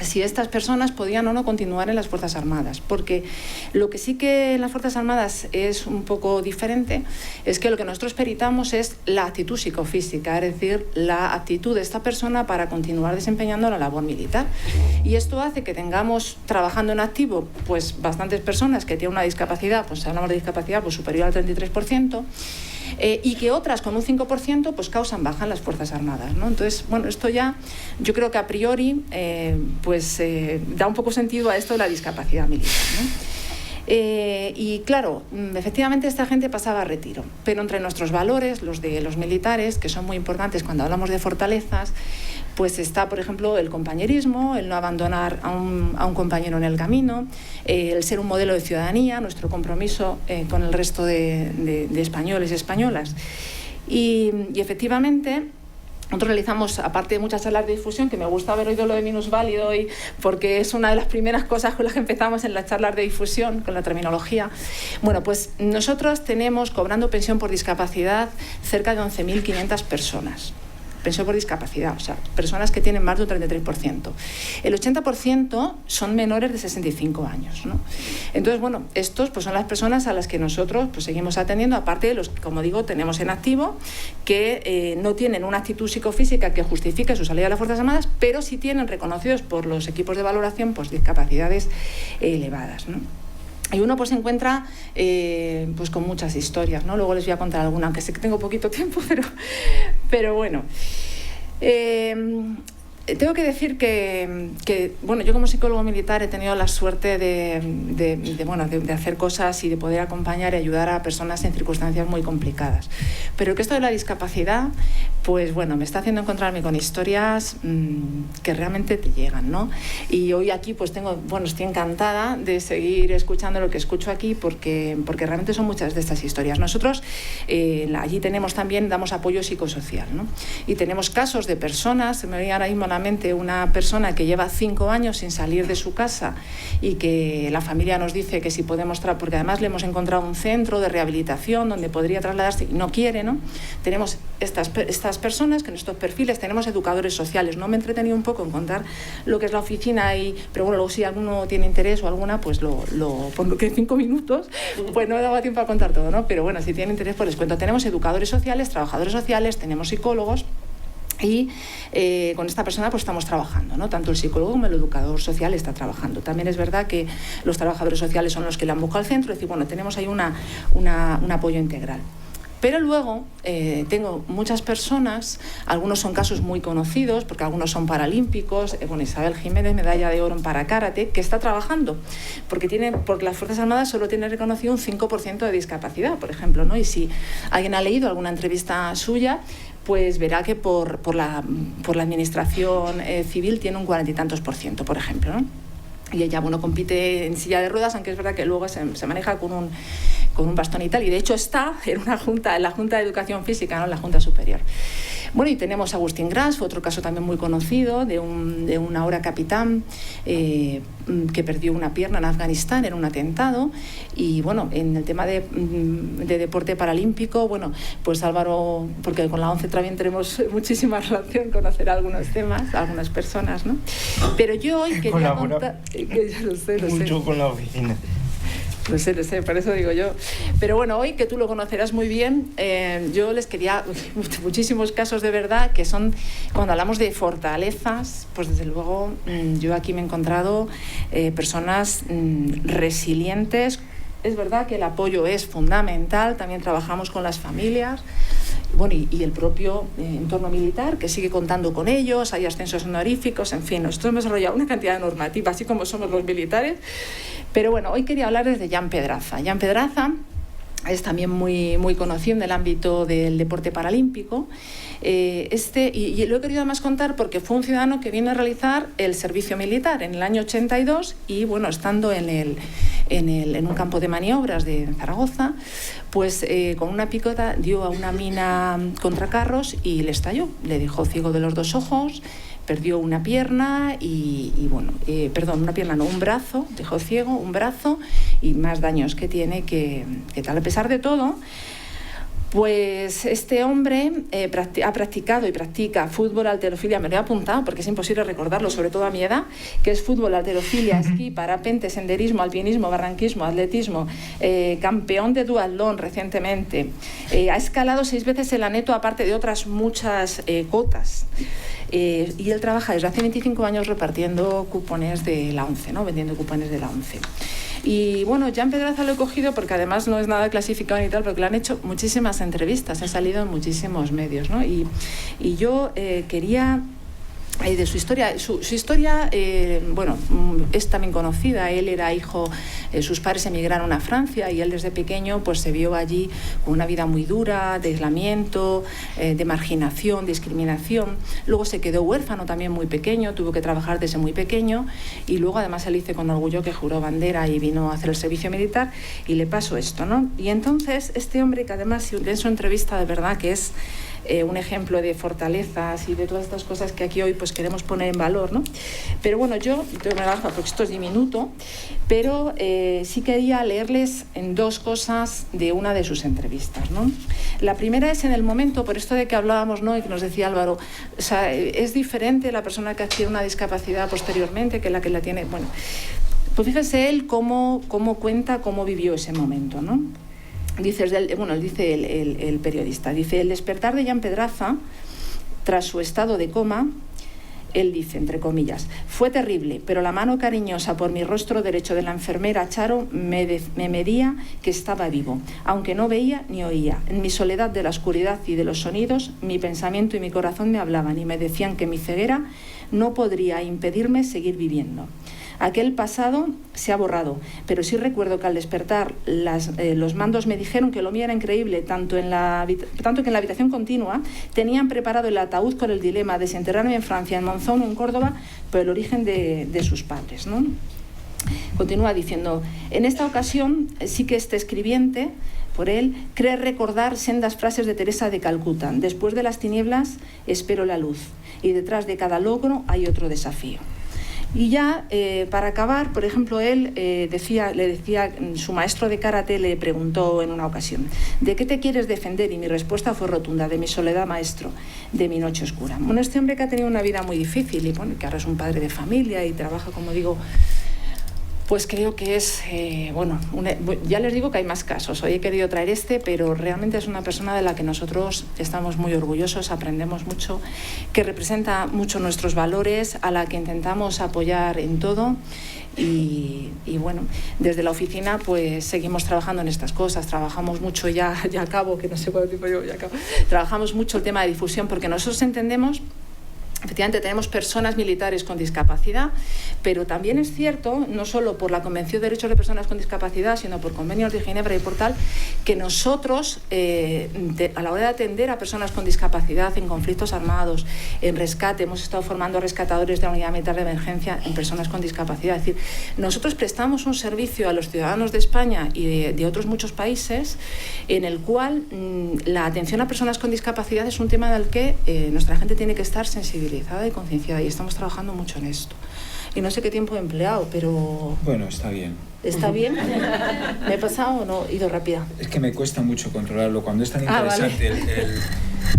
si estas personas podían o no continuar en las Fuerzas Armadas, porque lo que sí que en las Fuerzas Armadas es un poco diferente es que lo que nosotros peritamos es la actitud psicofísica, es decir, la actitud de esta persona para continuar desempeñando la labor militar. Y esto hace que tengamos trabajando en activo pues bastantes personas que tienen una discapacidad, pues hablamos de discapacidad pues superior al 33%, y que otras con un 5% pues causan baja en las Fuerzas Armadas, ¿no? Entonces, bueno, esto ya yo creo que a priori da un poco sentido a esto de la discapacidad militar, ¿no? Y claro, efectivamente esta gente pasaba a retiro, pero entre nuestros valores, los de los militares, que son muy importantes cuando hablamos de fortalezas, pues está, por ejemplo, el compañerismo, el no abandonar a un compañero en el camino, el ser un modelo de ciudadanía, nuestro compromiso con el resto de españoles y españolas. Y efectivamente, nosotros realizamos, aparte de muchas charlas de difusión, que me gusta haber oído lo de minusválido hoy, porque es una de las primeras cosas con las que empezamos en las charlas de difusión, con la terminología. Bueno, pues nosotros tenemos, cobrando pensión por discapacidad, cerca de 11.500 personas. Pensión por discapacidad, o sea, personas que tienen más de un 33%. El 80% son menores de 65 años, ¿no? Entonces, bueno, estos pues son las personas a las que nosotros pues seguimos atendiendo, aparte de los que, como digo, tenemos en activo, que no tienen una actitud psicofísica que justifique su salida de las Fuerzas Armadas, pero sí tienen reconocidos por los equipos de valoración pues discapacidades elevadas, ¿no? Y uno pues se encuentra pues con muchas historias, ¿no? Luego les voy a contar alguna, aunque sé que tengo poquito tiempo, pero bueno. Tengo que decir que bueno, yo como psicólogo militar he tenido la suerte de hacer cosas y de poder acompañar y ayudar a personas en circunstancias muy complicadas. Pero que esto de la discapacidad, pues bueno, me está haciendo encontrarme con historias que realmente te llegan, ¿no? Y hoy aquí pues estoy encantada de seguir escuchando lo que escucho aquí porque realmente son muchas de estas historias. Nosotros allí damos apoyo psicosocial, ¿no? Y tenemos casos de personas, se me viene ahora mismo a la mente una persona que lleva 5 años sin salir de su casa y que la familia nos dice que si podemos porque además le hemos encontrado un centro de rehabilitación donde podría trasladarse y no quiere, ¿no? Tenemos estas personas que en estos perfiles tenemos educadores sociales. No me he entretenido un poco en contar lo que es la oficina, pero bueno, luego si alguno tiene interés o alguna, pues por lo que en 5 minutos, pues no me daba tiempo a contar todo, ¿no? Pero bueno, si tienen interés, pues les cuento. Tenemos educadores sociales, trabajadores sociales, tenemos psicólogos. Y con esta persona pues estamos trabajando, ¿no? Tanto el psicólogo como el educador social está trabajando. También es verdad que los trabajadores sociales son los que le han buscado al centro, es decir, bueno, tenemos ahí un apoyo integral. Pero luego tengo muchas personas, algunos son casos muy conocidos, porque algunos son paralímpicos, Isabel Jiménez, medalla de oro en parakarate, que está trabajando, porque las Fuerzas Armadas solo tienen reconocido un 5% de discapacidad, por ejemplo, ¿no? Y si alguien ha leído alguna entrevista suya, pues verá que por la administración civil tiene un 40 y tantos %, por ejemplo, ¿no? Y ella, bueno, compite en silla de ruedas, aunque es verdad que luego se maneja con con un bastón y tal, y de hecho está en la Junta de Educación Física, ¿no? En la Junta Superior. Bueno, y tenemos a Agustín Gras, otro caso también muy conocido, de un ahora capitán que perdió una pierna en Afganistán en un atentado. Y bueno, en el tema de deporte paralímpico, bueno, pues Álvaro, porque con la ONCE también tenemos muchísima relación, conocer algunos temas, algunas personas, ¿no? Pero yo hoy quería contar... Lo sé. Mucho con la oficina. Lo sé, por eso digo yo. Pero bueno, hoy que tú lo conocerás muy bien, yo les quería muchísimos casos de verdad que son, cuando hablamos de fortalezas, pues desde luego yo aquí me he encontrado personas resilientes. Es verdad que el apoyo es fundamental, también trabajamos con las familias. Bueno, y el propio entorno militar, que sigue contando con ellos, hay ascensos honoríficos, en fin, nosotros hemos desarrollado una cantidad de normativa, así como somos los militares. Pero bueno, hoy quería hablarles de Jan Pedraza. Jan Pedraza es también muy conocido en el ámbito del deporte paralímpico. Y lo he querido además contar porque fue un ciudadano que vino a realizar el servicio militar en el año 82 y, bueno, estando en un campo de maniobras de Zaragoza, pues con una picota dio a una mina contra carros y le estalló. Le dejó ciego de los dos ojos, perdió una pierna una pierna no, un brazo, dejó ciego un brazo y más daños que tiene que tal. A pesar de todo, pues este hombre ha practicado y practica fútbol, halterofilia, me lo he apuntado porque es imposible recordarlo, sobre todo a mi edad, que es fútbol, halterofilia, esquí, parapente, senderismo, alpinismo, barranquismo, atletismo, campeón de duatlón recientemente, ha escalado 6 veces el Aneto, aparte de otras muchas cotas. Y él trabaja desde hace 25 años repartiendo cupones de la ONCE, ¿no? Vendiendo cupones de la ONCE. Y bueno, Jan Pedraza lo he cogido porque además no es nada clasificado ni tal, porque le han hecho muchísimas entrevistas, ha salido en muchísimos medios, ¿no? Y yo quería... de su historia, bueno, es también conocida. Él era hijo, sus padres emigraron a Francia y él desde pequeño pues se vio allí con una vida muy dura, de aislamiento, de marginación, discriminación. Luego se quedó huérfano también muy pequeño, tuvo que trabajar desde muy pequeño y luego además él dice con orgullo que juró bandera y vino a hacer el servicio militar y le pasó esto, ¿no? Y entonces este hombre, que además en su entrevista de verdad que es un ejemplo de fortalezas y de todas estas cosas que aquí hoy pues queremos poner en valor, ¿no? Pero bueno, yo tengo que bajar porque esto es diminuto, pero sí quería leerles en 2 cosas de una de sus entrevistas, ¿no? La primera es en el momento, por esto de que hablábamos, ¿no? Y que nos decía Álvaro, o sea, es diferente la persona que adquiere una discapacidad posteriormente que la tiene. Bueno, pues fíjese él cómo cuenta cómo vivió ese momento, ¿no? Dice el periodista, dice: el despertar de Jan Pedraza tras su estado de coma, él dice, entre comillas, fue terrible, pero la mano cariñosa por mi rostro derecho de la enfermera Charo me medía que estaba vivo, aunque no veía ni oía. En mi soledad de la oscuridad y de los sonidos, mi pensamiento y mi corazón me hablaban y me decían que mi ceguera no podría impedirme seguir viviendo. Aquel pasado se ha borrado, pero sí recuerdo que al despertar los mandos me dijeron que lo mío era increíble, tanto que en la habitación continua tenían preparado el ataúd con el dilema de si enterrarme en Francia, en Monzón o en Córdoba, por el origen de sus padres, ¿no? Continúa diciendo: en esta ocasión sí que este escribiente, por él, cree recordar sendas frases de Teresa de Calcuta: después de las tinieblas espero la luz, y detrás de cada logro hay otro desafío. Y ya, para acabar, por ejemplo, él le decía, su maestro de karate le preguntó en una ocasión: ¿de qué te quieres defender? Y mi respuesta fue rotunda: de mi soledad, maestro, de mi noche oscura. Bueno, este hombre que ha tenido una vida muy difícil y bueno, que ahora es un padre de familia y trabaja, como digo, pues creo que es, ya les digo que hay más casos. Hoy he querido traer pero realmente es una persona de la que nosotros estamos muy orgullosos, aprendemos mucho, que representa mucho nuestros valores, a la que intentamos apoyar en todo. Y bueno, desde la oficina pues seguimos trabajando en estas cosas, trabajamos mucho, ya acabo, que no sé cuánto tiempo llevo, ya acabo. Trabajamos mucho el tema de difusión porque nosotros entendemos Efectivamente, tenemos personas militares con discapacidad, pero también es cierto, no solo por la Convención de Derechos de Personas con Discapacidad, sino por convenios de Ginebra y por tal, que nosotros, a la hora de atender a personas con discapacidad en conflictos armados, en rescate, hemos estado formando rescatadores de la Unidad Militar de Emergencia en personas con discapacidad. Es decir, nosotros prestamos un servicio a los ciudadanos de España y de otros muchos países en el cual la atención a personas con discapacidad es un tema del que nuestra gente tiene que estar sensibilizada y concienciada, y estamos trabajando mucho en esto. Y no sé qué tiempo he empleado, pero... Bueno, está bien. ¿Está bien? ¿Me he pasado o no? He ido rápida. Es que me cuesta mucho controlarlo. Cuando es tan interesante, vale.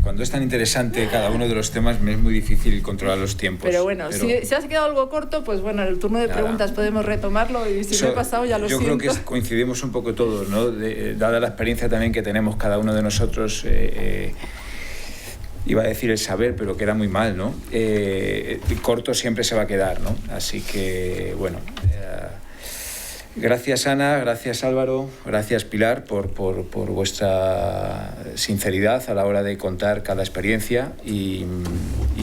Cuando es tan interesante cada uno de los temas, me es muy difícil controlar los tiempos. Pero bueno, si has quedado algo corto, pues bueno, en el turno de preguntas podemos retomarlo, y si me he pasado ya lo siento. Yo creo que coincidimos un poco todos, ¿no? Dada la experiencia también que tenemos cada uno de nosotros, iba a decir el saber, pero que era muy mal, ¿no? Corto siempre se va a quedar, ¿no? Así que, bueno, gracias Ana, gracias Álvaro, gracias Pilar por vuestra sinceridad a la hora de contar cada experiencia y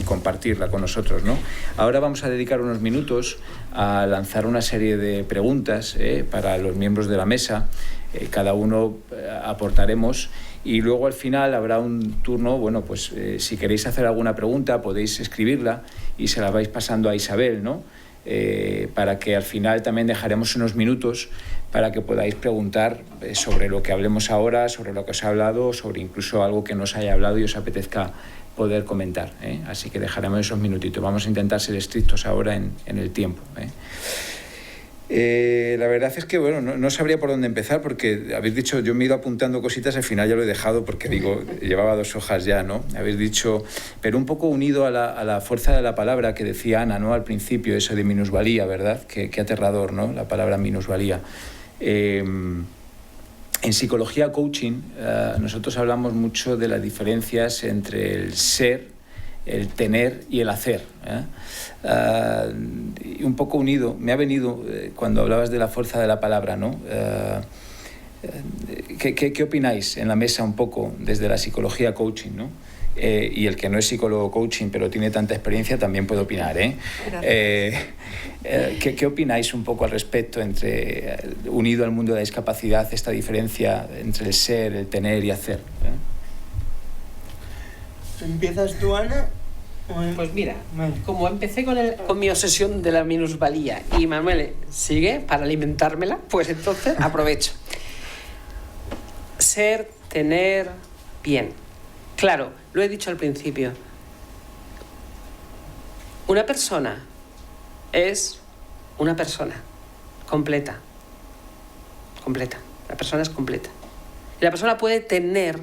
compartirla con nosotros, ¿no? Ahora vamos a dedicar unos minutos a lanzar una serie de preguntas para los miembros de la mesa. Cada uno aportaremos y luego al final habrá un turno. Bueno, pues si queréis hacer alguna pregunta podéis escribirla y se la vais pasando a Isabel, ¿no? Para que al final también dejaremos unos minutos para que podáis preguntar sobre lo que hablemos ahora, sobre lo que os ha hablado, sobre incluso algo que no os haya hablado y os apetezca poder comentar, ¿eh? Así que dejaremos esos minutitos. Vamos a intentar ser estrictos ahora en el tiempo, ¿eh? La verdad es que, bueno, no sabría por dónde empezar, porque habéis dicho, yo me he ido apuntando cositas, al final ya lo he dejado porque digo, llevaba 2 hojas ya, ¿no? Habéis dicho, pero un poco unido a la fuerza de la palabra que decía Ana, ¿no? Al principio, eso de minusvalía, ¿verdad? Qué aterrador, ¿no? La palabra minusvalía. En psicología coaching, nosotros hablamos mucho de las diferencias entre el ser, el tener y el hacer, ¿eh? Y un poco unido, me ha venido cuando hablabas de la fuerza de la palabra, ¿no? ¿Qué opináis en la mesa un poco desde la psicología coaching, ¿no? Y el que no es psicólogo coaching pero tiene tanta experiencia también puede opinar, ¿eh? ¿Qué opináis un poco al respecto unido al mundo de la discapacidad, esta diferencia entre el ser, el tener y hacer, ¿eh? ¿Empiezas tú, Ana? Pues mira, como empecé con mi obsesión de la minusvalía y Manuel sigue para alimentármela, pues entonces aprovecho. Ser, tener, bien. Claro, lo he dicho al principio. Una persona es una persona completa. Completa. La persona es completa. Y la persona puede tener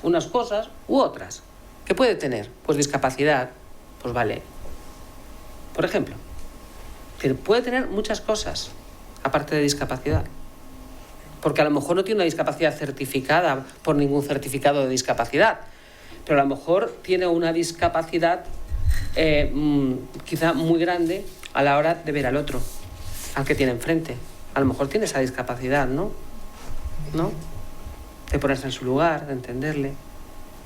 unas cosas u otras. ¿Qué puede tener? Pues discapacidad. Pues vale. Por ejemplo, puede tener muchas cosas aparte de discapacidad. Porque a lo mejor no tiene una discapacidad certificada por ningún certificado de discapacidad, pero a lo mejor tiene una discapacidad quizá muy grande a la hora de ver al otro, al que tiene enfrente. A lo mejor tiene esa discapacidad, ¿no? De ponerse en su lugar, de entenderle.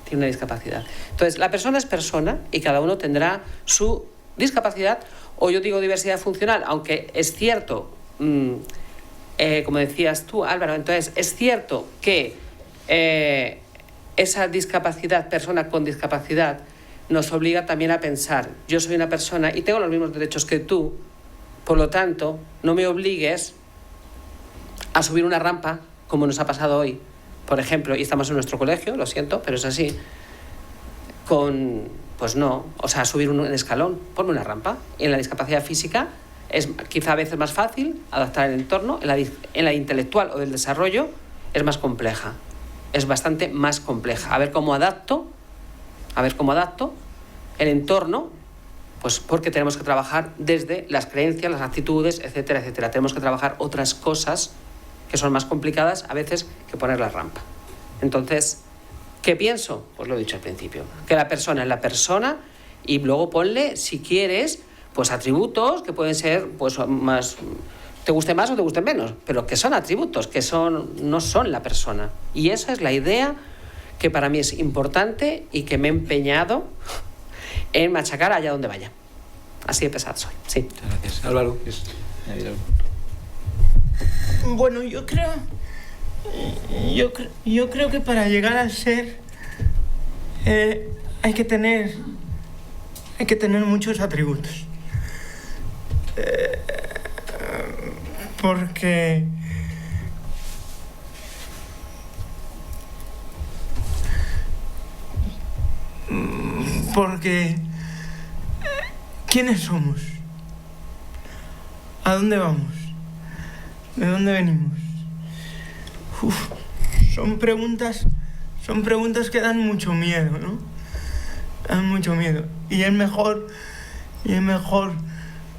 Tiene una discapacidad. Entonces, la persona es persona y cada uno tendrá su discapacidad, o yo digo diversidad funcional, aunque es cierto, como decías tú, Álvaro, entonces es cierto que esa discapacidad, persona con discapacidad, nos obliga también a pensar, yo soy una persona y tengo los mismos derechos que tú, por lo tanto, no me obligues a subir una rampa como nos ha pasado hoy. Por ejemplo, y estamos en nuestro colegio, lo siento, pero es así, pues no, o sea, subir un escalón, ponme una rampa. Y en la discapacidad física es quizá a veces más fácil adaptar el entorno, en la intelectual o del desarrollo es más compleja, es bastante más compleja. A ver cómo adapto el entorno, pues porque tenemos que trabajar desde las creencias, las actitudes, etcétera, etcétera. Tenemos que trabajar otras cosas que son más complicadas a veces que poner la rampa. Entonces, ¿qué pienso? Pues lo he dicho al principio, que la persona es la persona y luego ponle, si quieres, pues atributos que pueden ser pues más, te guste más o te guste menos, pero que son atributos, que no son la persona. Y esa es la idea que para mí es importante y que me he empeñado en machacar allá donde vaya. Así de pesado soy, sí. Muchas gracias. Álvaro, ¿quieres añadir algo? Bueno, yo creo que para llegar al ser hay que tener muchos atributos. Porque ¿quiénes somos? ¿A dónde vamos? ¿De dónde venimos? Son preguntas que dan mucho miedo, ¿no? Dan mucho miedo. Y es mejor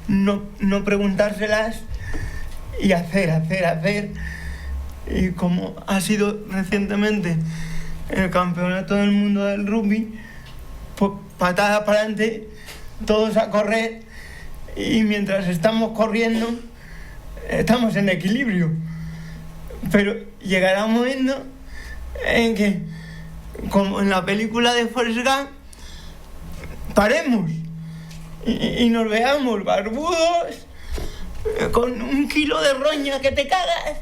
no preguntárselas y hacer. Y como ha sido recientemente el campeonato del mundo del rugby, pues patada para adelante, todos a correr, y mientras estamos corriendo estamos en equilibrio. Pero llegará un momento en que, como en la película de Forrest Gump, paremos y nos veamos barbudos, con 1 kilo de roña que te cagas,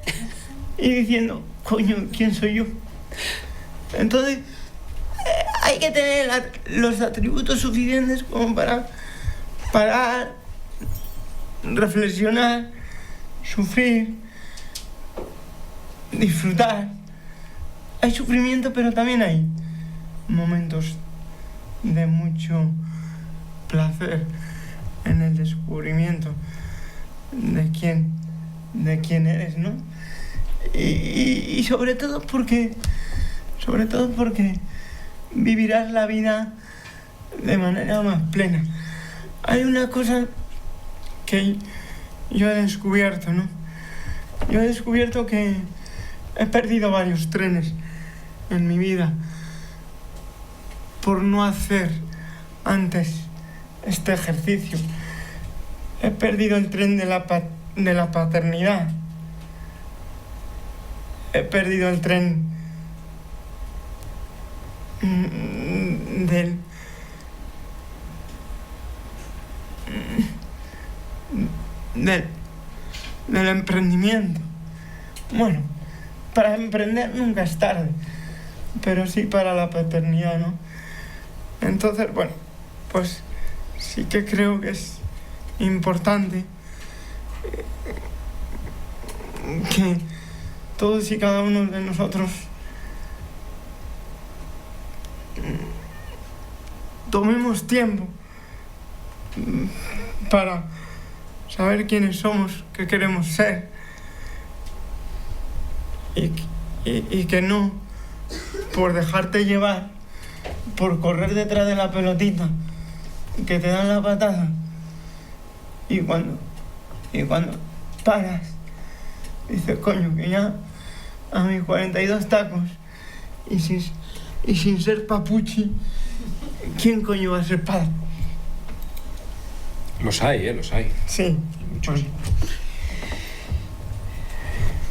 y diciendo, coño, ¿quién soy yo? Entonces, hay que tener los atributos suficientes como para parar, reflexionar, sufrir, disfrutar. Hay sufrimiento, pero también hay momentos de mucho placer en el descubrimiento de quién eres, ¿no? Y sobre todo porque vivirás la vida de manera más plena. Hay una cosa que yo he descubierto, ¿no? Yo he descubierto que he perdido varios trenes en mi vida por no hacer antes este ejercicio. He perdido el tren de la paternidad. He perdido el tren del emprendimiento. Bueno, para emprender nunca es tarde, pero sí para la paternidad, ¿no? Entonces, bueno, pues sí que creo que es importante que todos y cada uno de nosotros tomemos tiempo para saber quiénes somos, qué queremos ser, y que no, por dejarte llevar, por correr detrás de la pelotita que te dan la patada, y cuando paras, dices, coño, que ya a mis 42 tacos y sin ser papuchi, ¿quién coño va a ser padre? Los hay, los hay. Sí. Muchos.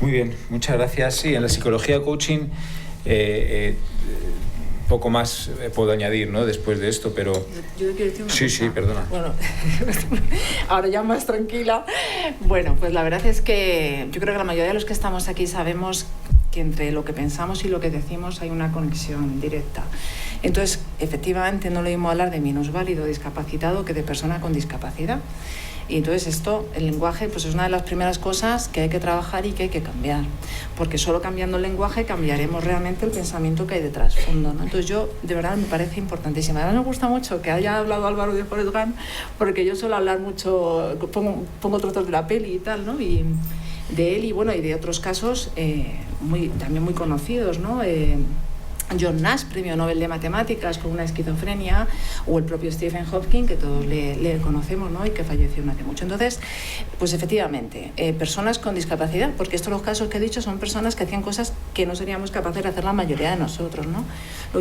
Muy bien, muchas gracias. Sí, en la psicología coaching poco más puedo añadir, ¿no? Después de esto, pero... Yo quiero decir una cosa. Sí, perdona. Bueno, ahora ya más tranquila. Bueno, pues la verdad es que yo creo que la mayoría de los que estamos aquí sabemos que entre lo que pensamos y lo que decimos hay una conexión directa. Entonces, efectivamente, no lo mismo hablar de minusválido, discapacitado, que de persona con discapacidad. Y entonces esto, el lenguaje, pues es una de las primeras cosas que hay que trabajar y que hay que cambiar, porque solo cambiando el lenguaje cambiaremos realmente el pensamiento que hay detrás, fondo, ¿no? Entonces yo, de verdad, me parece importantísimo. Además me gusta mucho que haya hablado Álvaro de Forrest Gump, porque yo suelo hablar mucho, pongo trozos de la peli y tal, ¿no? Y de él y bueno, y de otros casos también muy conocidos, ¿no? John Nash, premio Nobel de Matemáticas con una esquizofrenia, o el propio Stephen Hawking, que todos le conocemos, ¿no? Y que falleció no hace mucho. Entonces, pues efectivamente, personas con discapacidad, porque estos los casos que he dicho son personas que hacían cosas que no seríamos capaces de hacer la mayoría de nosotros, ¿no?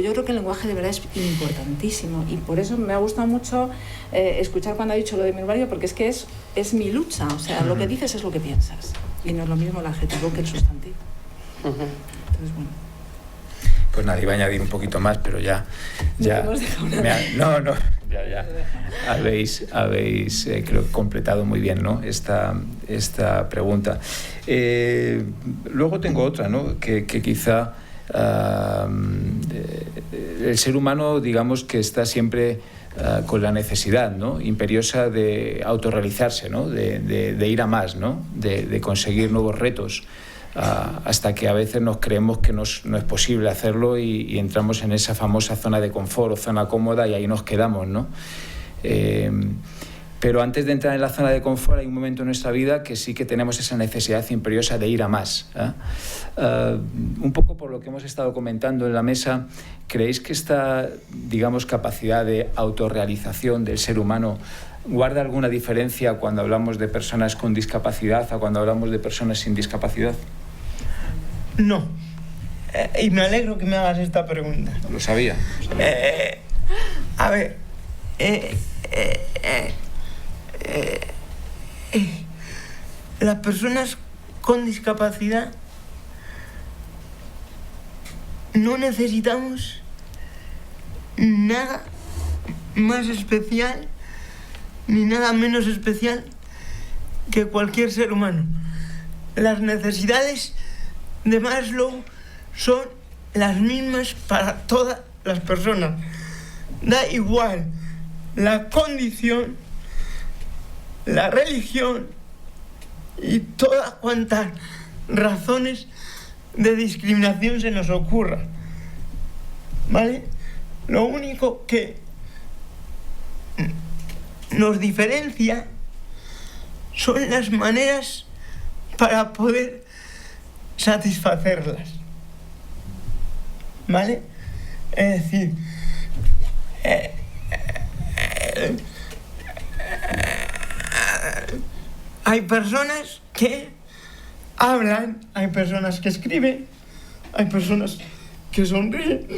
Yo creo que el lenguaje de verdad es importantísimo, y por eso me ha gustado mucho escuchar cuando ha dicho lo de mi barrio, porque es que es mi lucha, o sea, lo que dices es lo que piensas, y no es lo mismo el adjetivo que el sustantivo. Entonces, bueno. Pues nada, iba a añadir un poquito más, pero ya No hemos dejado nada. Ya. Habéis creo, completado muy bien, ¿no? esta pregunta. Luego tengo otra, ¿no? que quizá el ser humano, digamos, que está siempre con la necesidad, ¿no? imperiosa de autorrealizarse, ¿no? de ir a más, ¿no? de conseguir nuevos retos, hasta que a veces nos creemos que no es posible hacerlo y entramos en esa famosa zona de confort o zona cómoda y ahí nos quedamos, ¿no? Pero antes de entrar en la zona de confort hay un momento en nuestra vida que sí que tenemos esa necesidad imperiosa de ir a más. Un poco por lo que hemos estado comentando en la mesa, ¿creéis que esta, digamos, capacidad de autorrealización del ser humano guarda alguna diferencia cuando hablamos de personas con discapacidad o cuando hablamos de personas sin discapacidad? No. Y me alegro que me hagas esta pregunta. Lo sabía. A ver. Las personas con discapacidad no necesitamos nada más especial ni nada menos especial que cualquier ser humano. Las necesidades de Maslow son las mismas para todas las personas. Da igual la condición, la religión y todas cuantas razones de discriminación se nos ocurran, ¿vale? Lo único que nos diferencia son las maneras para poder satisfacerlas, ¿vale? Es decir, hay personas que hablan, hay personas que escriben, hay personas que sonríen,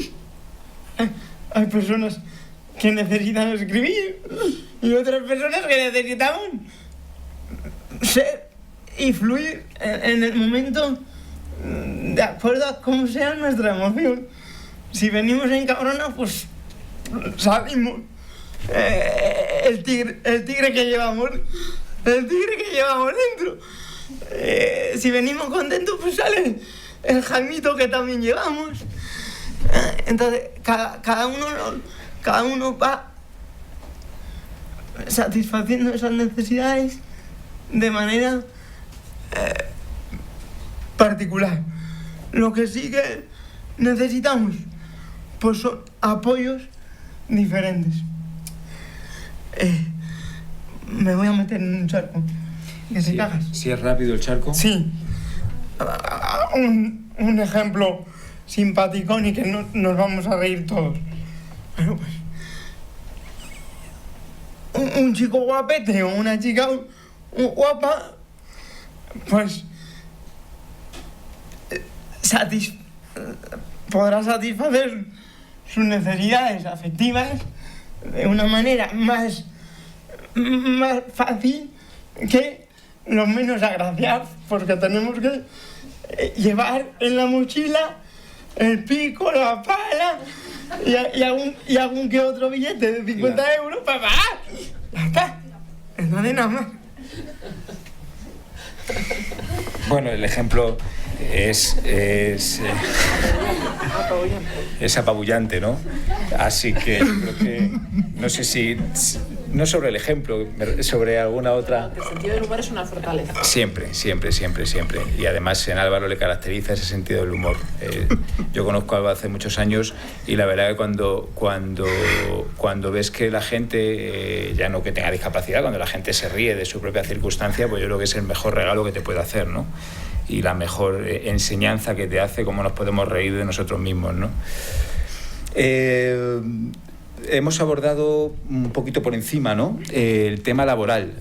hay personas que necesitan escribir y otras personas que necesitamos ser y fluir en el momento de acuerdo a cómo sea nuestra emoción. Si venimos encabronados, pues salimos. El tigre que llevamos dentro. Si venimos contentos, pues sale el Jaimito que también llevamos. Entonces, cada uno va satisfaciendo esas necesidades de manera particular. Lo que sí que necesitamos, pues son apoyos diferentes. Me voy a meter en un charco. Que se cagas. ¿Si es rápido el charco? Sí. Un ejemplo simpaticón y que nos vamos a reír todos. Bueno, pues un chico guapete o una chica guapa, pues podrá satisfacer sus necesidades afectivas de una manera más fácil que los menos agraciados, porque tenemos que llevar en la mochila el pico, la pala y algún que otro billete de 50 euros para pagar. Ya está. No de nada más. Bueno, el ejemplo es apabullante, ¿no? Así que yo creo que, no sé si, no sobre el ejemplo, sobre alguna otra... El sentido del humor es una fortaleza. Siempre. Y además en Álvaro le caracteriza ese sentido del humor. Yo conozco a Álvaro hace muchos años y la verdad que cuando ves que la gente, ya no que tenga discapacidad, cuando la gente se ríe de su propia circunstancia, pues yo creo que es el mejor regalo que te puede hacer, ¿no? Y la mejor enseñanza que te hace cómo nos podemos reír de nosotros mismos, ¿no? Hemos abordado un poquito por encima, ¿no? El tema laboral.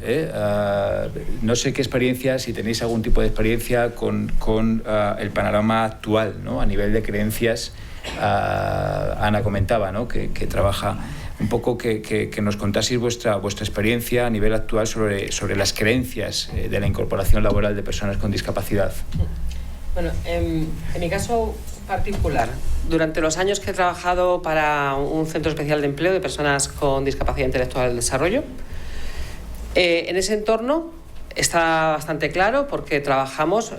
No sé qué experiencia, si tenéis algún tipo de experiencia con el panorama actual, ¿no? A nivel de creencias. Ana comentaba, ¿no? que trabaja un poco, que nos contaseis vuestra experiencia a nivel actual sobre las creencias de la incorporación laboral de personas con discapacidad. Bueno, en mi caso particular. Durante los años que he trabajado para un centro especial de empleo de personas con discapacidad intelectual del desarrollo, en ese entorno está bastante claro porque trabajamos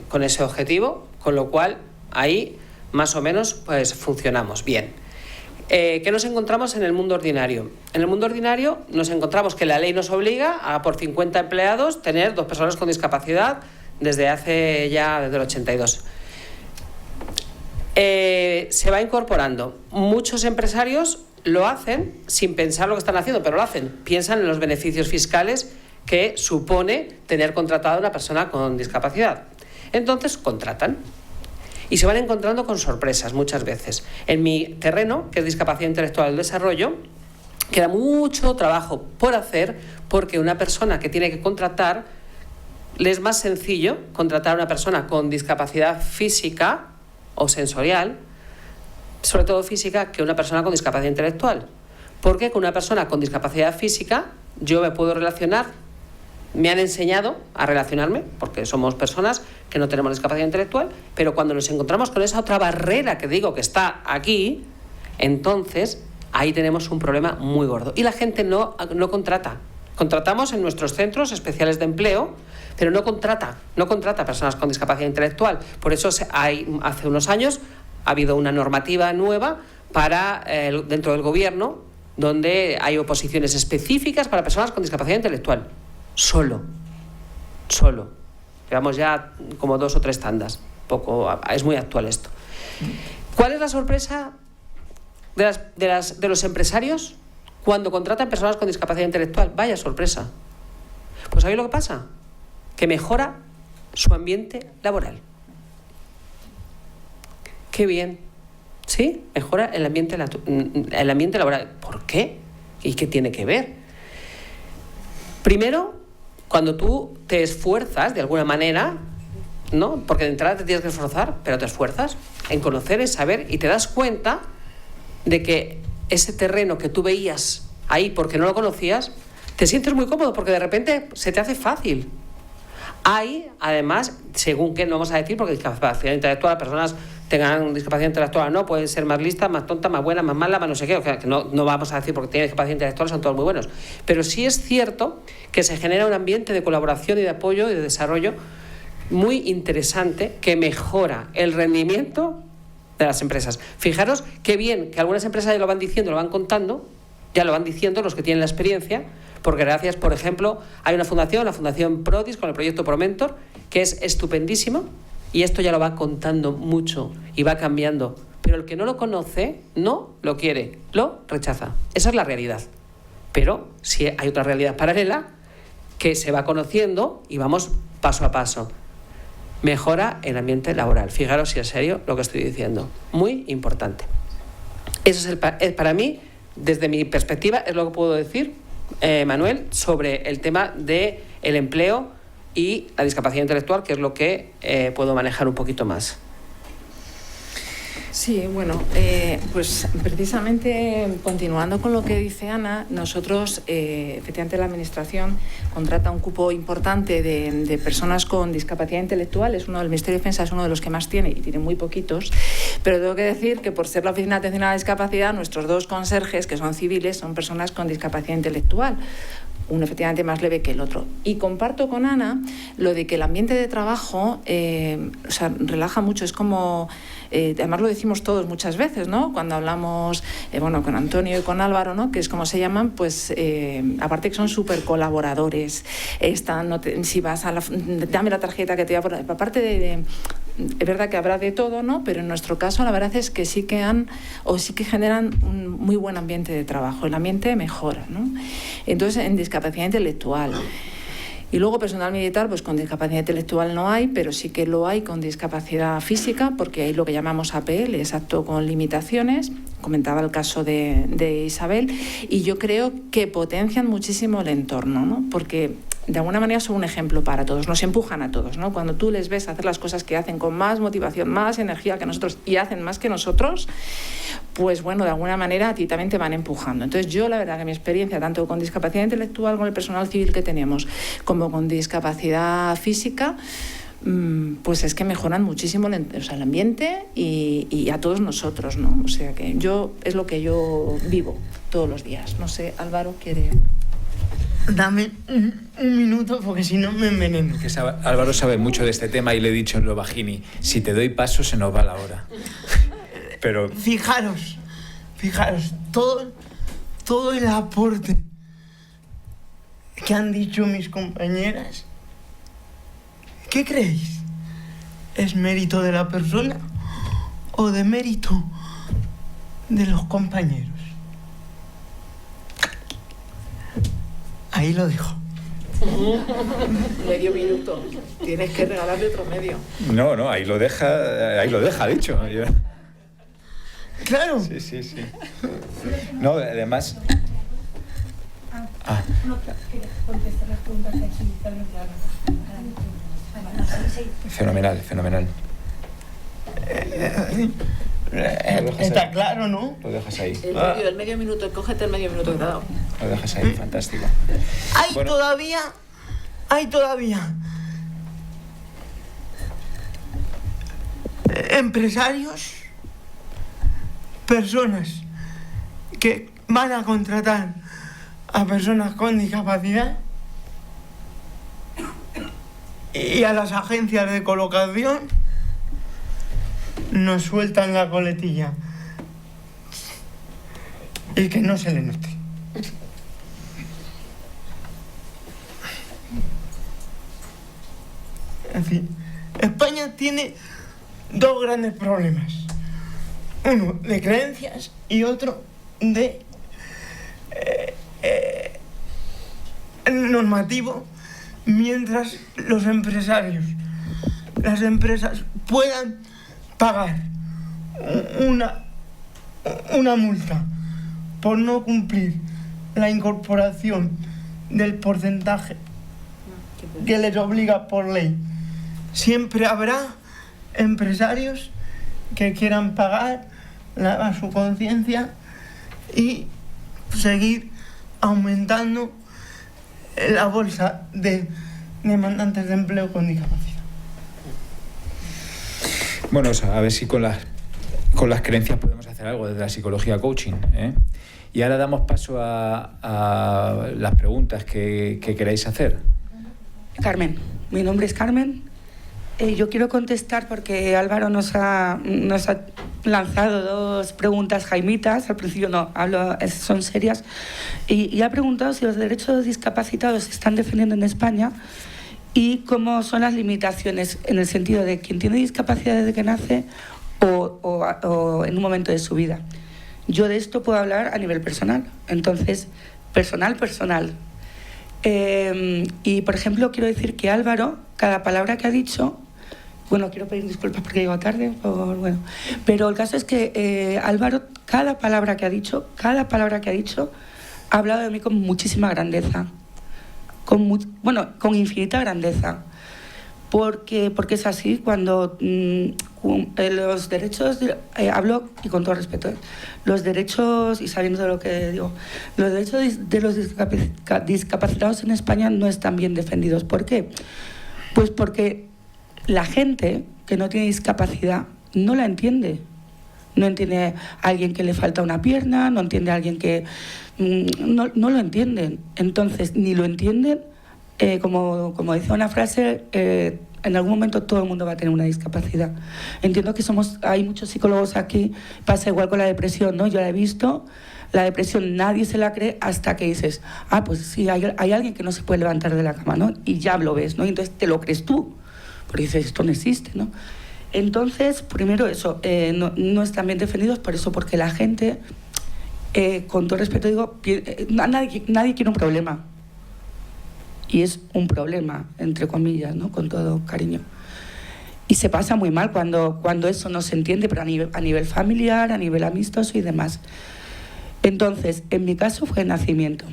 con ese objetivo, con lo cual ahí más o menos pues funcionamos bien. ¿Qué nos encontramos en el mundo ordinario? En el mundo ordinario nos encontramos que la ley nos obliga a por 50 empleados tener 2 personas con discapacidad desde el 82. Se va incorporando. Muchos empresarios lo hacen sin pensar lo que están haciendo, pero lo hacen. Piensan en los beneficios fiscales que supone tener contratada a una persona con discapacidad. Entonces contratan. Y se van encontrando con sorpresas muchas veces. En mi terreno, que es discapacidad intelectual del desarrollo, queda mucho trabajo por hacer porque una persona que tiene que contratar, le es más sencillo contratar a una persona con discapacidad física o sensorial, sobre todo física, que una persona con discapacidad intelectual. Porque con una persona con discapacidad física yo me puedo relacionar, me han enseñado a relacionarme, porque somos personas que no tenemos discapacidad intelectual, pero cuando nos encontramos con esa otra barrera que digo que está aquí, entonces ahí tenemos un problema muy gordo. Y la gente no contrata. Contratamos en nuestros centros especiales de empleo, pero no contrata personas con discapacidad intelectual. Por eso hace unos años ha habido una normativa nueva para dentro del gobierno, donde hay oposiciones específicas para personas con discapacidad intelectual. Solo. Llevamos ya como 2 o 3 tandas. Es muy actual esto. ¿Cuál es la sorpresa de los empresarios cuando contratan personas con discapacidad intelectual? Vaya sorpresa. Pues ¿sabéis lo que pasa? Que mejora su ambiente laboral. Qué bien. ¿Sí? Mejora el ambiente laboral. ¿Por qué? ¿Y qué tiene que ver? Primero, cuando tú te esfuerzas de alguna manera, ¿no? Porque de entrada te tienes que esforzar, pero te esfuerzas en conocer, en saber, y te das cuenta de que ese terreno que tú veías ahí porque no lo conocías, te sientes muy cómodo porque de repente se te hace fácil. Hay, además, según qué, no vamos a decir, porque discapacidad intelectual, personas tengan discapacidad intelectual o no, pueden ser más listas, más tontas, más buenas, más malas, más no sé qué, o sea, que no vamos a decir porque tienen discapacidad intelectual, son todos muy buenos. Pero sí es cierto que se genera un ambiente de colaboración y de apoyo y de desarrollo muy interesante que mejora el rendimiento de las empresas. Fijaros qué bien que algunas empresas ya lo van diciendo, lo van contando, ya lo van diciendo los que tienen la experiencia, porque gracias, por ejemplo, hay una fundación, la Fundación Prodis, con el proyecto ProMentor, que es estupendísimo, y esto ya lo va contando mucho y va cambiando. Pero el que no lo conoce, no lo quiere, lo rechaza. Esa es la realidad. Pero sí hay otra realidad paralela que se va conociendo y vamos paso a paso. Mejora el ambiente laboral. Fijaros si es serio lo que estoy diciendo. Muy importante. Eso es para mí, desde mi perspectiva, es lo que puedo decir, Manuel, sobre el tema del empleo y la discapacidad intelectual, que es lo que puedo manejar un poquito más. Sí, bueno, pues precisamente continuando con lo que dice Ana, nosotros, efectivamente, la Administración contrata un cupo importante de personas con discapacidad intelectual. El Ministerio de Defensa es uno de los que más tiene y tiene muy poquitos, pero tengo que decir que por ser la Oficina de Atención a la Discapacidad, nuestros 2 conserjes, que son civiles, son personas con discapacidad intelectual, uno efectivamente más leve que el otro. Y comparto con Ana lo de que el ambiente de trabajo relaja mucho, es como... además lo decimos todos muchas veces, ¿no? Cuando hablamos con Antonio y con Álvaro, ¿no? Que es como se llaman, pues aparte que son súper colaboradores, si vas a dame la tarjeta que te voy a poner, aparte de es verdad que habrá de todo, ¿no? Pero en nuestro caso la verdad es que sí que generan un muy buen ambiente de trabajo, el ambiente mejora, ¿no? Entonces, en discapacidad intelectual. Y luego personal militar, pues con discapacidad intelectual no hay, pero sí que lo hay con discapacidad física, porque hay lo que llamamos APL, es apto con limitaciones. Comentaba el caso de Isabel, y yo creo que potencian muchísimo el entorno, ¿no? Porque de alguna manera son un ejemplo para todos, nos empujan a todos, ¿no? Cuando tú les ves hacer las cosas que hacen con más motivación, más energía que nosotros y hacen más que nosotros, pues bueno, de alguna manera a ti también te van empujando. Entonces yo la verdad que mi experiencia, tanto con discapacidad intelectual, con el personal civil que tenemos, como con discapacidad física, pues es que mejoran muchísimo el ambiente y a todos nosotros, ¿no? O sea que es lo que yo vivo todos los días. No sé, Álvaro quiere... Dame un minuto porque si no me enveneno. Que Álvaro sabe mucho de este tema y le he dicho en Lovagini, si te doy paso se nos va la hora. Pero... Fijaros, todo el aporte que han dicho mis compañeras, ¿qué creéis? ¿Es mérito de la persona o de mérito de los compañeros? Ahí lo dejo. Medio minuto. Tienes que regalarle otro medio. No, ahí lo deja, dicho. Claro. Sí. No, además... Fenomenal. Está claro, ¿no? Lo dejas ahí. El medio minuto, cógete el medio minuto que te ha dado. Lo dejas ahí, fantástico. Hay todavía empresarios, personas que van a contratar a personas con discapacidad y a las agencias de colocación nos sueltan la coletilla y que no se le note. En fin, España tiene dos grandes problemas. Uno de creencias y otro de normativo, mientras los empresarios, las empresas puedan pagar una multa por no cumplir la incorporación del porcentaje que les obliga por ley. Siempre habrá empresarios que quieran pagar a su conciencia y seguir aumentando la bolsa de demandantes de empleo con discapacidad. Bueno, a ver si con las creencias podemos hacer algo desde la psicología coaching, ¿eh? Y ahora damos paso a las preguntas que queráis hacer. Carmen, mi nombre es Carmen. Yo quiero contestar porque Álvaro nos ha lanzado dos preguntas jaimitas. Al principio no, son serias. Y ha preguntado si los derechos discapacitados se están defendiendo en España y cómo son las limitaciones en el sentido de quien tiene discapacidad desde que nace o en un momento de su vida. Yo de esto puedo hablar a nivel personal. Entonces, personal. Y, por ejemplo, quiero decir que Álvaro, cada palabra que ha dicho... Bueno, quiero pedir disculpas porque llego tarde, pero el caso es que Álvaro, cada palabra que ha dicho, ha hablado de mí con muchísima grandeza, con infinita grandeza, porque es así. Cuando los derechos, hablo y con todo respeto, los derechos, y sabiendo de lo que digo, los derechos de los discapacitados en España no están bien defendidos. ¿Por qué? Pues porque la gente que no tiene discapacidad no la entiende. No entiende a alguien que le falta una pierna, no entiende a alguien que... No lo entienden. Entonces, ni lo entienden, como decía una frase, en algún momento todo el mundo va a tener una discapacidad. Entiendo que hay muchos psicólogos aquí, pasa igual con la depresión, ¿no? Yo la he visto, la depresión nadie se la cree hasta que dices, pues sí, hay alguien que no se puede levantar de la cama, ¿no? Y ya lo ves, ¿no? Y entonces te lo crees tú. Porque dices, esto no existe, ¿no? Entonces, primero eso, no están bien defendidos por eso, porque la gente, con todo respeto digo, nadie quiere un problema. Y es un problema, entre comillas, ¿no? Con todo cariño. Y se pasa muy mal cuando eso no se entiende, pero a nivel familiar, a nivel amistoso y demás. Entonces, en mi caso fue nacimiento.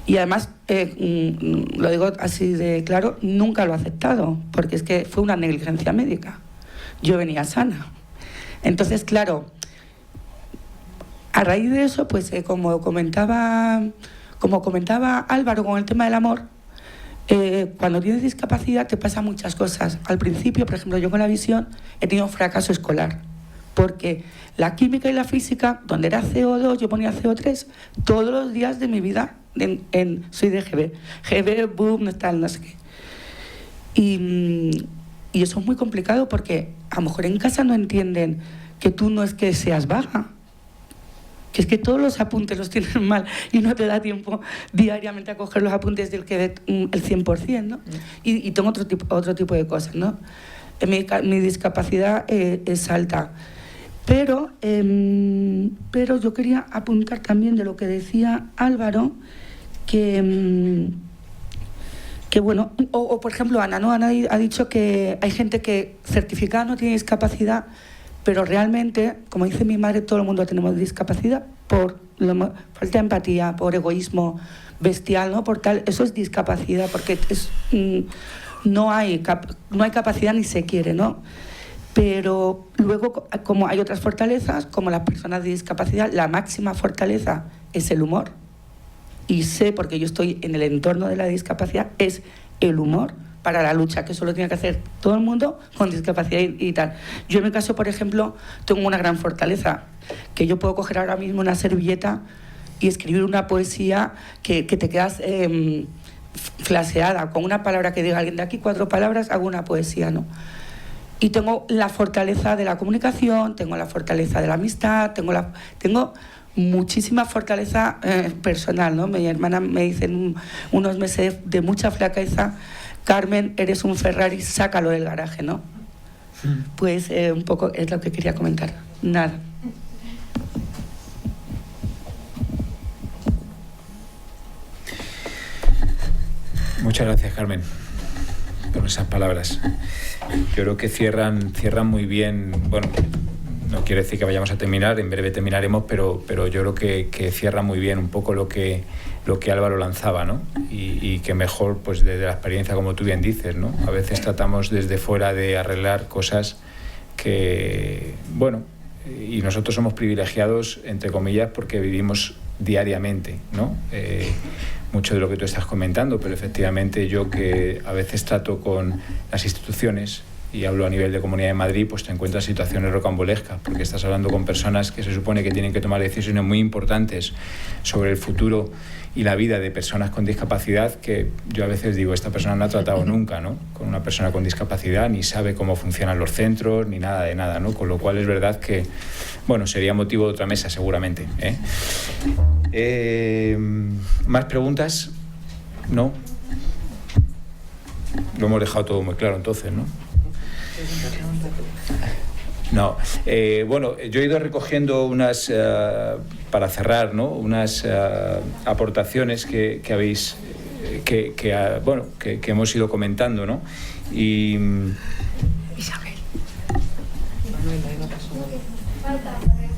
Y además, lo digo así de claro, nunca lo he aceptado, porque es que fue una negligencia médica. Yo venía sana. Entonces, claro, a raíz de eso, pues como comentaba Álvaro con el tema del amor, cuando tienes discapacidad te pasan muchas cosas. Al principio, por ejemplo, yo con la visión he tenido un fracaso escolar, porque la química y la física, donde era CO2, yo ponía CO3 todos los días de mi vida. Soy de GB, boom, tal, no sé qué. Y eso es muy complicado porque a lo mejor en casa no entienden que tú no es que seas vaga, que es que todos los apuntes los tienes mal y no te da tiempo diariamente a coger los apuntes del que ve el 100%, ¿no? Y tengo otro tipo de cosas, ¿no? Mi discapacidad es alta. Pero yo quería apuntar también de lo que decía Álvaro, que bueno, o por ejemplo Ana, ¿no? Ana ha dicho que hay gente que certificada no tiene discapacidad, pero realmente, como dice mi madre, todo el mundo tenemos discapacidad por falta de empatía, por egoísmo bestial, ¿no? Por tal, eso es discapacidad, porque no hay capacidad ni se quiere, ¿no? Pero luego, como hay otras fortalezas, como las personas de discapacidad, la máxima fortaleza es el humor. Y sé, porque yo estoy en el entorno de la discapacidad, es el humor para la lucha, que eso lo tiene que hacer todo el mundo con discapacidad y tal. Yo en mi caso, por ejemplo, tengo una gran fortaleza, que yo puedo coger ahora mismo una servilleta y escribir una poesía que te quedas flaseada. Con una palabra que diga alguien de aquí, 4 palabras, hago una poesía, ¿no? Y tengo la fortaleza de la comunicación, tengo la fortaleza de la amistad, tengo muchísima fortaleza personal, ¿no? Mi hermana me dice en unos meses de mucha flaqueza: Carmen, eres un Ferrari, sácalo del garaje, ¿no? Pues un poco es lo que quería comentar. Nada. Muchas gracias, Carmen, por esas palabras. Yo creo que cierran muy bien. Bueno, no quiero decir que vayamos a terminar, en breve terminaremos, pero yo creo que cierra muy bien un poco lo que Álvaro lanzaba, ¿no? Y que mejor, pues desde la experiencia, como tú bien dices, ¿no? A veces tratamos desde fuera de arreglar cosas que, bueno, y nosotros somos privilegiados, entre comillas, porque vivimos diariamente, ¿no? Mucho de lo que tú estás comentando, pero efectivamente yo, que a veces trato con las instituciones y hablo a nivel de Comunidad de Madrid, pues te encuentras situaciones rocambolescas, porque estás hablando con personas que se supone que tienen que tomar decisiones muy importantes sobre el futuro y la vida de personas con discapacidad, que yo a veces digo, esta persona no ha tratado nunca, ¿no?, con una persona con discapacidad, ni sabe cómo funcionan los centros, ni nada de nada, ¿no? Con lo cual es verdad que, bueno, sería motivo de otra mesa seguramente, ¿eh? ¿Más preguntas? ¿No? Lo hemos dejado todo muy claro entonces, ¿no? No. Bueno, yo he ido recogiendo unas, para cerrar, ¿no?, unas aportaciones que habéis, que hemos ido comentando, ¿no? Y... Isabel.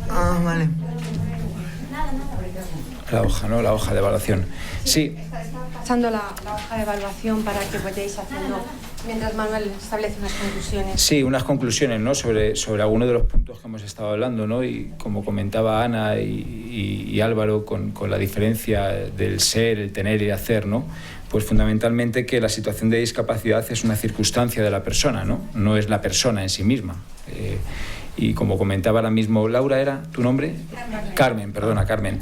Ah, vale. La hoja, ¿no? La hoja de evaluación. Sí. Pasando la hoja de evaluación para que vayáis haciendo, mientras Manuel establece unas conclusiones. Sí, unas conclusiones, ¿no?, sobre algunos de los puntos que hemos estado hablando, ¿no? Y como comentaba Ana y Álvaro, con la diferencia del ser, el tener y el hacer, ¿no? Pues fundamentalmente que la situación de discapacidad es una circunstancia de la persona, ¿no? No es la persona en sí misma. Y como comentaba ahora mismo Laura, ¿era tu nombre? Carmen, perdona, Carmen.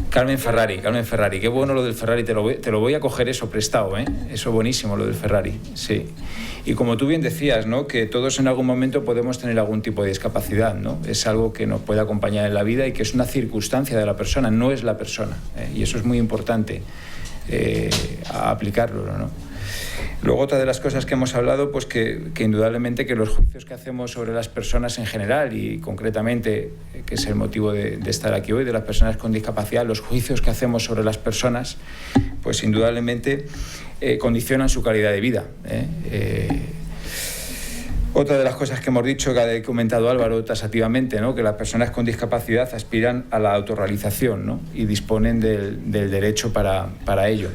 Carmen Ferrari. Qué bueno lo del Ferrari, te lo voy a coger eso prestado, ¿eh? Eso buenísimo, lo del Ferrari, sí. Y como tú bien decías, ¿no?, que todos en algún momento podemos tener algún tipo de discapacidad, ¿no? Es algo que nos puede acompañar en la vida y que es una circunstancia de la persona, no es la persona, ¿eh? Y eso es muy importante a aplicarlo, ¿no? Luego, otra de las cosas que hemos hablado, pues que indudablemente que los juicios que hacemos sobre las personas en general y concretamente, que es el motivo de estar aquí hoy, de las personas con discapacidad, los juicios que hacemos sobre las personas, pues indudablemente condicionan su calidad de vida, ¿eh? Otra de las cosas que hemos dicho, que ha comentado Álvaro taxativamente, ¿no?, que las personas con discapacidad aspiran a la autorrealización, ¿no?, y disponen del derecho para ello,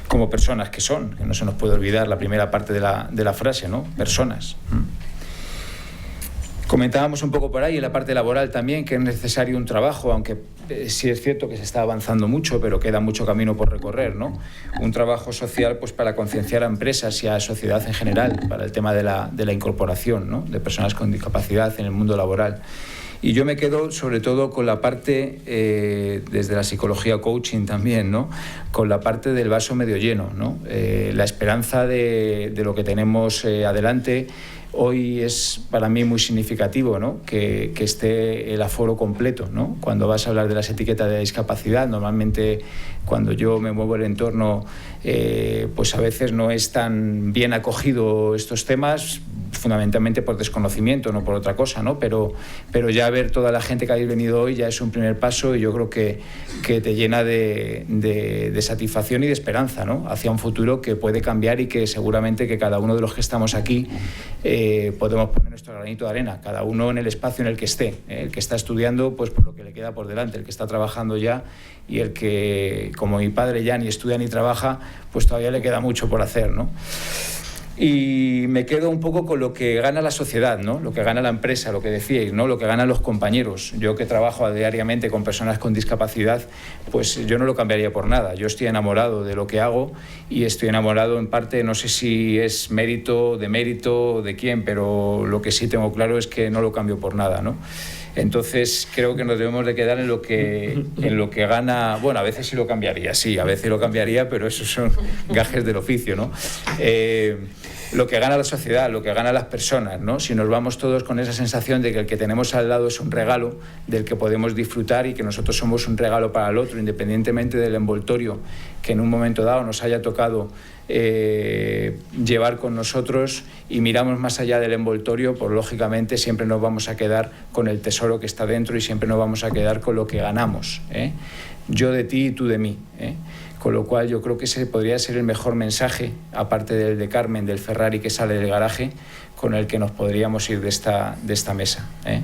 como personas que son, que no se nos puede olvidar la primera parte de la frase, ¿no?, personas. Comentábamos un poco por ahí en la parte laboral también que es necesario un trabajo, aunque sí es cierto que se está avanzando mucho, pero queda mucho camino por recorrer, ¿no? Un trabajo social pues para concienciar a empresas y a la sociedad en general para el tema de la incorporación, ¿no?, de personas con discapacidad en el mundo laboral. Y yo me quedo sobre todo con la parte, desde la psicología coaching también, ¿no?, con la parte del vaso medio lleno, ¿no? La esperanza de lo que tenemos adelante. Hoy es para mí muy significativo, ¿no?, que esté el aforo completo, ¿no? Cuando vas a hablar de las etiquetas de discapacidad, normalmente cuando yo me muevo en el entorno, pues a veces no es tan bien acogido estos temas, fundamentalmente por desconocimiento, no por otra cosa, ¿no? Pero ya ver toda la gente que habéis venido hoy ya es un primer paso y yo creo que te llena de satisfacción y de esperanza, ¿no?, hacia un futuro que puede cambiar y que seguramente que cada uno de los que estamos aquí podemos poner nuestro granito de arena, cada uno en el espacio en el que esté, el que está estudiando pues por lo que le queda por delante, el que está trabajando ya y el que, como mi padre ya ni estudia ni trabaja, pues todavía le queda mucho por hacer, ¿no? Y me quedo un poco con lo que gana la sociedad, ¿no?, lo que gana la empresa, lo que decíais, ¿no?, lo que ganan los compañeros. Yo que trabajo diariamente con personas con discapacidad, pues yo no lo cambiaría por nada. Yo estoy enamorado de lo que hago y estoy enamorado en parte, no sé si es mérito, de quién, pero lo que sí tengo claro es que no lo cambio por nada, ¿no? Entonces creo que nos debemos de quedar en lo que gana. Bueno, a veces sí lo cambiaría, sí, a veces lo cambiaría, pero esos son gajes del oficio, ¿no? Lo que gana la sociedad, lo que gana las personas, ¿no? Si nos vamos todos con esa sensación de que el que tenemos al lado es un regalo del que podemos disfrutar y que nosotros somos un regalo para el otro, independientemente del envoltorio que en un momento dado nos haya tocado llevar con nosotros, y miramos más allá del envoltorio, pues lógicamente siempre nos vamos a quedar con el tesoro que está dentro y siempre nos vamos a quedar con lo que ganamos, ¿eh? Yo de ti y tú de mí, ¿eh? Con lo cual yo creo que ese podría ser el mejor mensaje, aparte del de Carmen, del Ferrari que sale del garaje, con el que nos podríamos ir de esta mesa, ¿eh?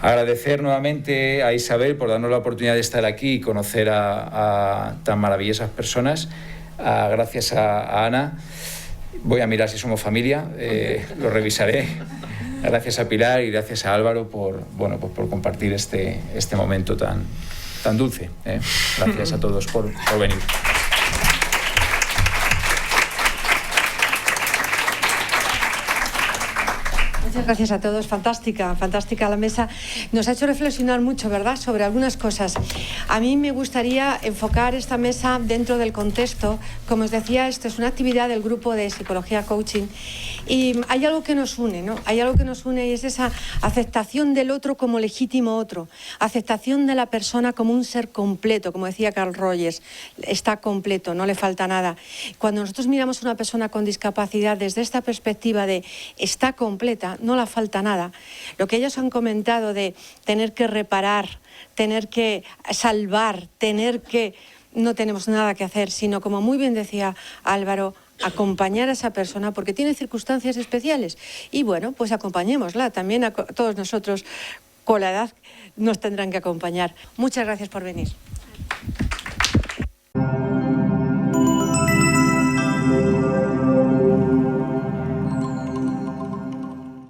Agradecer nuevamente a Isabel por darnos la oportunidad de estar aquí y conocer a tan maravillosas personas. Gracias a Ana. Voy a mirar si somos familia, lo revisaré. Gracias a Pilar y gracias a Álvaro por compartir este momento tan dulce, ¿eh? Gracias a todos por venir. Muchas gracias a todos. Fantástica la mesa. Nos ha hecho reflexionar mucho, ¿verdad?, sobre algunas cosas. A mí me gustaría enfocar esta mesa dentro del contexto. Como os decía, esto es una actividad del grupo de Psicología Coaching y hay algo que nos une, ¿no? Hay algo que nos une y es esa aceptación del otro como legítimo otro, aceptación de la persona como un ser completo, como decía Carl Rogers, está completo, no le falta nada. Cuando nosotros miramos a una persona con discapacidad desde esta perspectiva de está completa, no le falta nada. Lo que ellos han comentado de tener que reparar, tener que salvar, no tenemos nada que hacer, sino, como muy bien decía Álvaro, acompañar a esa persona porque tiene circunstancias especiales. Y bueno, pues acompañémosla. También a todos nosotros con la edad nos tendrán que acompañar. Muchas gracias por venir.